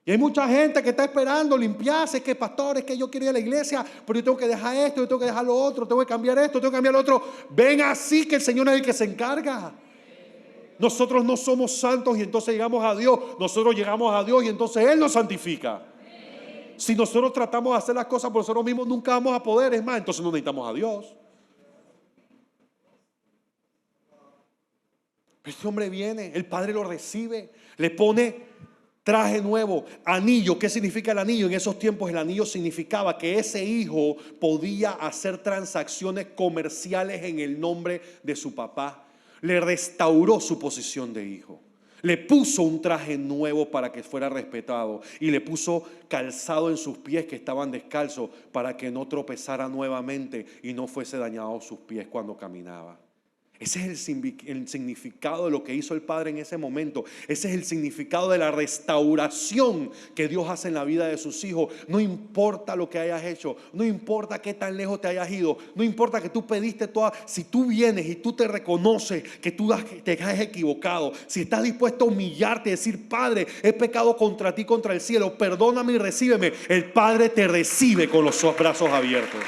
Y hay mucha gente que está esperando limpiarse. Es que pastor, es que yo quiero ir a la iglesia, pero yo tengo que dejar esto, yo tengo que dejar lo otro, tengo que cambiar esto, tengo que cambiar lo otro. Ven así, que el Señor es el que se encarga. Nosotros no somos santos y entonces llegamos a Dios. Nosotros llegamos a Dios y entonces Él nos santifica. Si nosotros tratamos de hacer las cosas por nosotros mismos, nunca vamos a poder. Es más, entonces no necesitamos a Dios. Este hombre viene, el Padre lo recibe, le pone traje nuevo, anillo. ¿Qué significa el anillo? En esos tiempos el anillo significaba que ese hijo podía hacer transacciones comerciales en el nombre de su papá. Le restauró su posición de hijo. Le puso un traje nuevo para que fuera respetado y le puso calzado en sus pies que estaban descalzos para que no tropezara nuevamente y no fuese dañado sus pies cuando caminaba. Ese es el significado de lo que hizo el Padre en ese momento. Ese es el significado de la restauración que Dios hace en la vida de sus hijos. No importa lo que hayas hecho, no importa qué tan lejos te hayas ido, no importa que tú pediste toda. Si tú vienes y tú te reconoces que tú te has equivocado, si estás dispuesto a humillarte y decir, Padre, he pecado contra ti, contra el cielo, perdóname y recíbeme, el Padre te recibe con los brazos abiertos.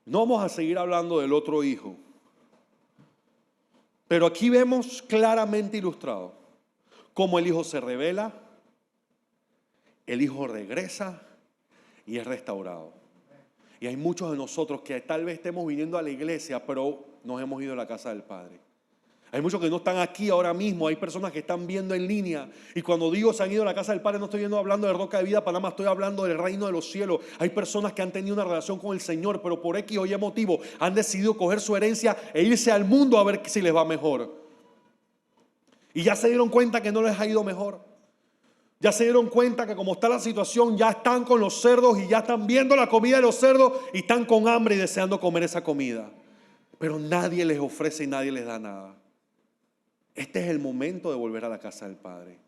No vamos a seguir hablando del otro hijo, pero aquí vemos claramente ilustrado cómo el hijo se rebela, el hijo regresa y es restaurado. Y hay muchos de nosotros que tal vez estemos viniendo a la iglesia, pero nos hemos ido a la casa del Padre. Hay muchos que no están aquí ahora mismo, hay personas que están viendo en línea. Y cuando digo se han ido a la casa del Padre, no estoy hablando de Roca de Vida Panamá, estoy hablando del reino de los cielos. Hay personas que han tenido una relación con el Señor, pero por X o Y motivo han decidido coger su herencia e irse al mundo a ver si les va mejor. Y ya se dieron cuenta que no les ha ido mejor. Ya se dieron cuenta que como está la situación, ya están con los cerdos y ya están viendo la comida de los cerdos y están con hambre y deseando comer esa comida. Pero nadie les ofrece y nadie les da nada. Este es el momento de volver a la casa del Padre.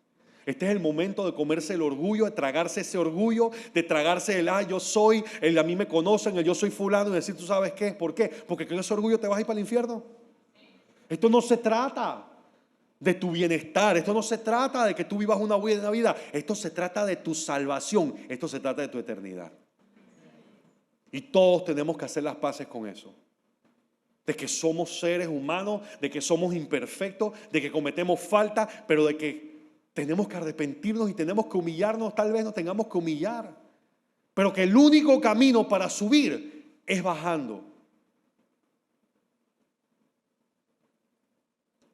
Este es el momento de comerse el orgullo, de tragarse ese orgullo, de tragarse el yo soy, el a mí me conocen, el yo soy fulano, y decir, ¿tú sabes qué? ¿Por qué? Porque con ese orgullo te vas a ir para el infierno. Esto no se trata de tu bienestar, esto no se trata de que tú vivas una buena vida, esto se trata de tu salvación, esto se trata de tu eternidad. Y todos tenemos que hacer las paces con eso. De que somos seres humanos, de que somos imperfectos, de que cometemos falta, pero de que tenemos que arrepentirnos y tenemos que humillarnos, tal vez nos tengamos que humillar. Pero que el único camino para subir es bajando.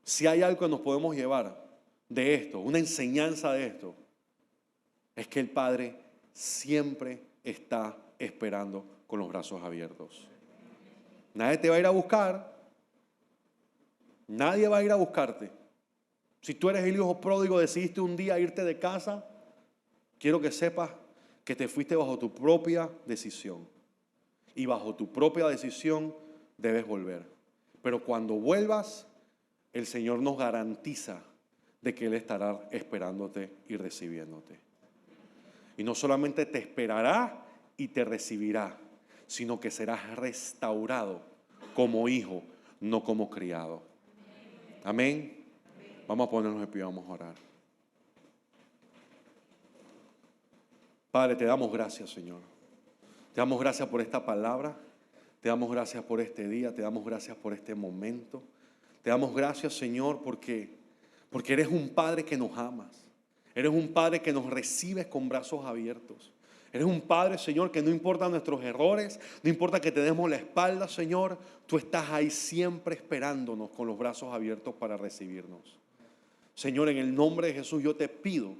Si hay algo que nos podemos llevar de esto, una enseñanza de esto, es que el Padre siempre está esperando con los brazos abiertos. Nadie te va a ir a buscar. Nadie va a ir a buscarte. Si tú eres el hijo pródigo, decidiste un día irte de casa, quiero que sepas que te fuiste bajo tu propia decisión. Y bajo tu propia decisión debes volver. Pero cuando vuelvas, el Señor nos garantiza de que Él estará esperándote y recibiéndote. Y no solamente te esperará y te recibirá, sino que serás restaurado como hijo, no como criado. Amén. Vamos a ponernos de pie, vamos a orar. Padre, te damos gracias, Señor. Te damos gracias por esta palabra. Te damos gracias por este día. Te damos gracias por este momento. Te damos gracias, Señor, porque eres un Padre que nos amas. Eres un Padre que nos recibes con brazos abiertos. Eres un Padre, Señor, que no importa nuestros errores, no importa que te demos la espalda, Señor, tú estás ahí siempre esperándonos con los brazos abiertos para recibirnos. Señor, en el nombre de Jesús yo te pido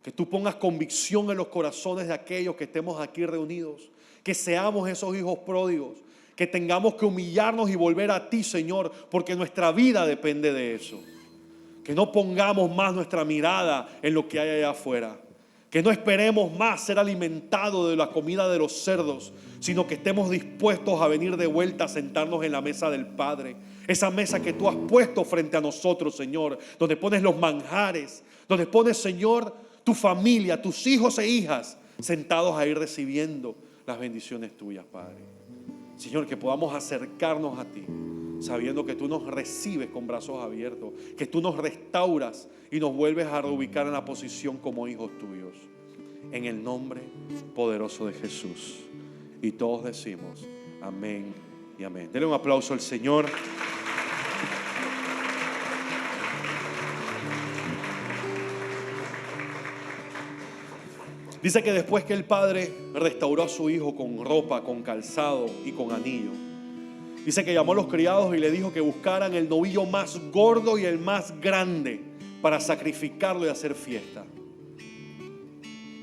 que tú pongas convicción en los corazones de aquellos que estemos aquí reunidos, que seamos esos hijos pródigos, que tengamos que humillarnos y volver a ti, Señor, porque nuestra vida depende de eso. Que no pongamos más nuestra mirada en lo que hay allá afuera. Que no esperemos más ser alimentados de la comida de los cerdos, sino que estemos dispuestos a venir de vuelta a sentarnos en la mesa del Padre. Esa mesa que tú has puesto frente a nosotros, Señor, donde pones los manjares, donde pones, Señor, tu familia, tus hijos e hijas sentados ahí recibiendo las bendiciones tuyas, Padre. Señor, que podamos acercarnos a ti, sabiendo que tú nos recibes con brazos abiertos, que tú nos restauras y nos vuelves a reubicar en la posición como hijos tuyos. En el nombre poderoso de Jesús. Y todos decimos amén y amén. Denle un aplauso al Señor. Dice que después que el padre restauró a su hijo con ropa, con calzado y con anillo, dice que llamó a los criados y le dijo que buscaran el novillo más gordo y el más grande para sacrificarlo y hacer fiesta.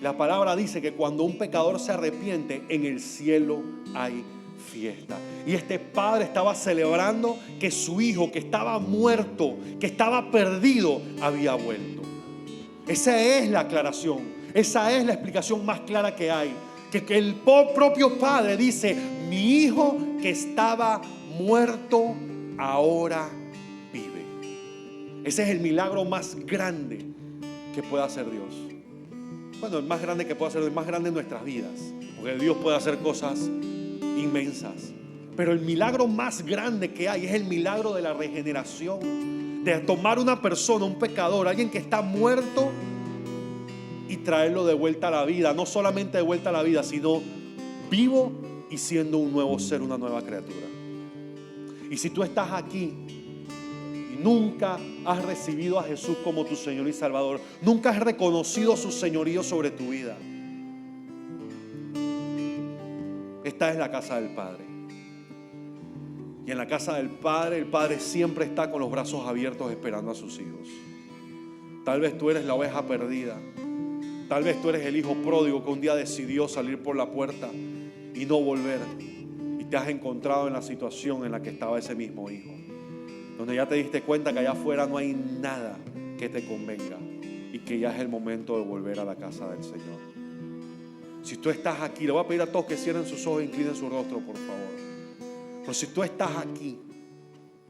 La palabra dice que cuando un pecador se arrepiente, en el cielo hay fiesta. Y este padre estaba celebrando que su hijo, que estaba muerto, que estaba perdido, había vuelto. Esa es la aclaración. Esa es la explicación más clara que hay. Que el propio padre dice: mi hijo que estaba muerto ahora vive. Ese es el milagro más grande que puede hacer Dios. Bueno, el más grande que puede hacer Dios, el más grande en nuestras vidas, porque Dios puede hacer cosas inmensas. Pero el milagro más grande que hay es el milagro de la regeneración, de tomar una persona, un pecador, alguien que está muerto, y traerlo de vuelta a la vida. No solamente de vuelta a la vida, sino vivo y siendo un nuevo ser, una nueva criatura. Y si tú estás aquí y nunca has recibido a Jesús como tu Señor y Salvador, nunca has reconocido su señorío sobre tu vida, esta es la casa del Padre. Y en la casa del Padre, el Padre siempre está con los brazos abiertos esperando a sus hijos. Tal vez tú eres la oveja perdida. Tal vez tú eres el hijo pródigo que un día decidió salir por la puerta y no volver. Y te has encontrado en la situación en la que estaba ese mismo hijo, donde ya te diste cuenta que allá afuera no hay nada que te convenga y que ya es el momento de volver a la casa del Señor. Si tú estás aquí, le voy a pedir a todos que cierren sus ojos e inclinen su rostro, por favor. Pero si tú estás aquí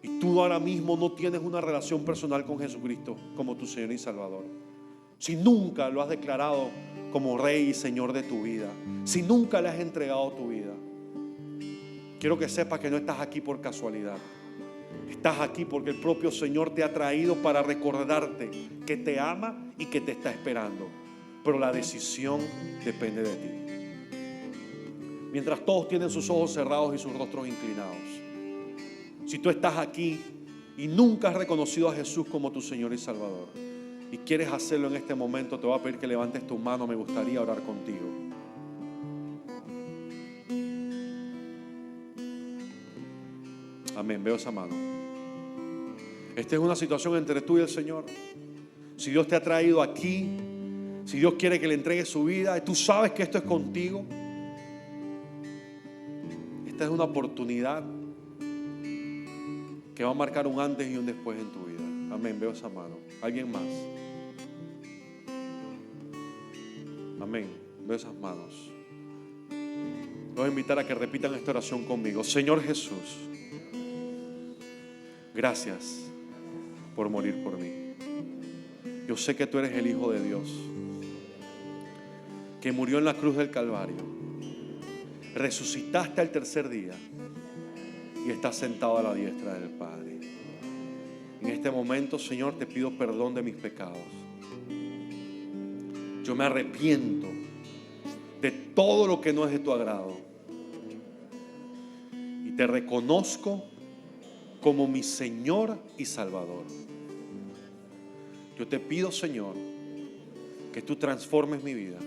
y tú ahora mismo no tienes una relación personal con Jesucristo como tu Señor y Salvador, si nunca lo has declarado como Rey y Señor de tu vida, si nunca le has entregado tu vida, quiero que sepas que no estás aquí por casualidad. Estás aquí porque el propio Señor te ha traído para recordarte que te ama y que te está esperando. Pero la decisión depende de ti. Mientras todos tienen sus ojos cerrados y sus rostros inclinados, si tú estás aquí y nunca has reconocido a Jesús como tu Señor y Salvador, y quieres hacerlo en este momento, te voy a pedir que levantes tu mano. Me gustaría orar contigo. Amén, veo esa mano. Esta es una situación entre tú y el Señor. Si Dios te ha traído aquí, si Dios quiere que le entregues su vida, y tú sabes que esto es contigo, esta es una oportunidad que va a marcar un antes y un después en tu vida. Amén, veo esa mano. ¿Alguien más? Amén, veo esas manos. Los voy a invitar a que repitan esta oración conmigo. Señor Jesús, gracias por morir por mí. Yo sé que tú eres el Hijo de Dios, que murió en la cruz del Calvario, resucitaste al tercer día y estás sentado a la diestra del Padre. En este momento, Señor, te pido perdón de mis pecados. Yo me arrepiento de todo lo que no es de tu agrado. Y te reconozco como mi Señor y Salvador. Yo te pido, Señor, que tú transformes mi vida,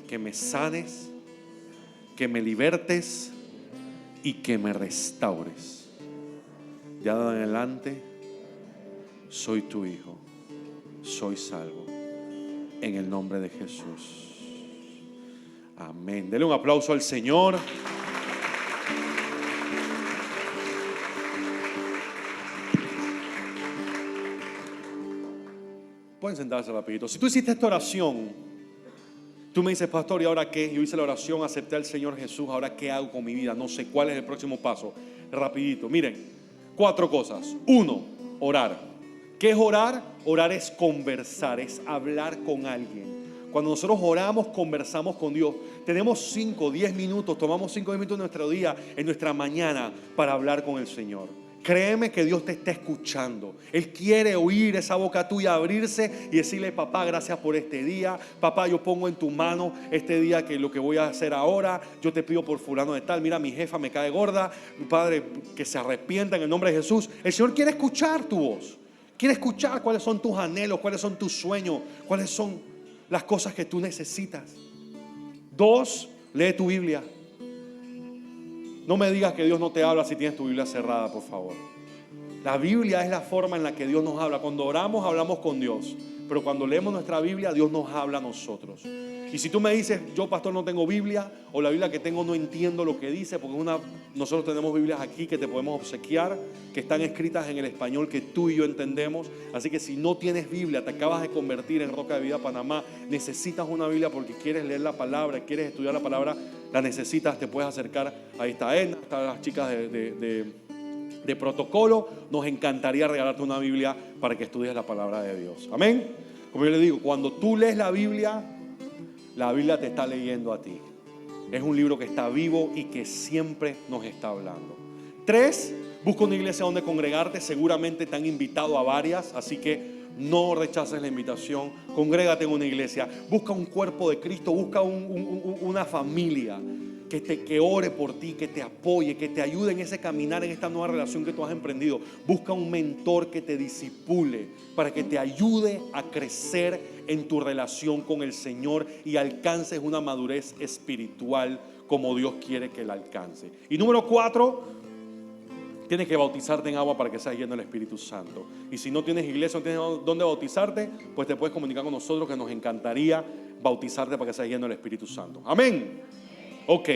que me sanes, que me libertes y que me restaures. De ahora en adelante, soy tu hijo, soy salvo. En el nombre de Jesús. Amén. Dele un aplauso al Señor. Pueden sentarse rapidito. Si tú hiciste esta oración, tú me dices, pastor, ¿y ahora qué? Yo hice la oración, acepté al Señor Jesús, ¿ahora qué hago con mi vida? No sé cuál es el próximo paso. Rapidito, miren, 4 cosas. 1, orar. ¿Qué es orar? Orar es conversar, es hablar con alguien. Cuando nosotros oramos, conversamos con Dios. Tenemos 5, 10 minutos, tomamos 5 o 10 minutos en nuestro día, en nuestra mañana, para hablar con el Señor. Créeme que Dios te está escuchando. Él quiere oír esa boca tuya abrirse y decirle, papá, gracias por este día. Papá, yo pongo en tu mano este día que lo que voy a hacer ahora. Yo te pido por fulano de tal. Mira, mi jefa me cae gorda. Padre, que se arrepienta en el nombre de Jesús. El Señor quiere escuchar tu voz. Quiere escuchar cuáles son tus anhelos, cuáles son tus sueños, cuáles son las cosas que tú necesitas. 2, lee tu Biblia. No me digas que Dios no te habla si tienes tu Biblia cerrada, por favor. La Biblia es la forma en la que Dios nos habla. Cuando oramos, hablamos con Dios. Pero cuando leemos nuestra Biblia, Dios nos habla a nosotros. Y si tú me dices, yo pastor no tengo Biblia, o la Biblia que tengo no entiendo lo que dice, porque nosotros tenemos Biblias aquí que te podemos obsequiar, que están escritas en el español que tú y yo entendemos. Así que si no tienes Biblia, te acabas de convertir en Roca de Vida Panamá, necesitas una Biblia porque quieres leer la palabra, quieres estudiar la palabra, la necesitas, te puedes acercar. Ahí está Edna, están las chicas de protocolo. Nos encantaría regalarte una Biblia para que estudies la palabra de Dios. Amén. Como yo le digo, cuando tú lees la Biblia te está leyendo a ti. Es un libro que está vivo y que siempre nos está hablando. 3, busca una iglesia donde congregarte. Seguramente te han invitado a varias, así que no rechaces la invitación. Congrégate en una iglesia. Busca un cuerpo de Cristo. Busca una familia que ore por ti, que te apoye, que te ayude en ese caminar, en esta nueva relación que tú has emprendido. Busca un mentor que te discipule para que te ayude a crecer en tu relación con el Señor y alcances una madurez espiritual como Dios quiere que la alcance. Y número 4, tienes que bautizarte en agua para que seas lleno del Espíritu Santo. Y si no tienes iglesia, no tienes dónde bautizarte, pues te puedes comunicar con nosotros, que nos encantaría bautizarte para que seas lleno del Espíritu Santo. Amén. Ok,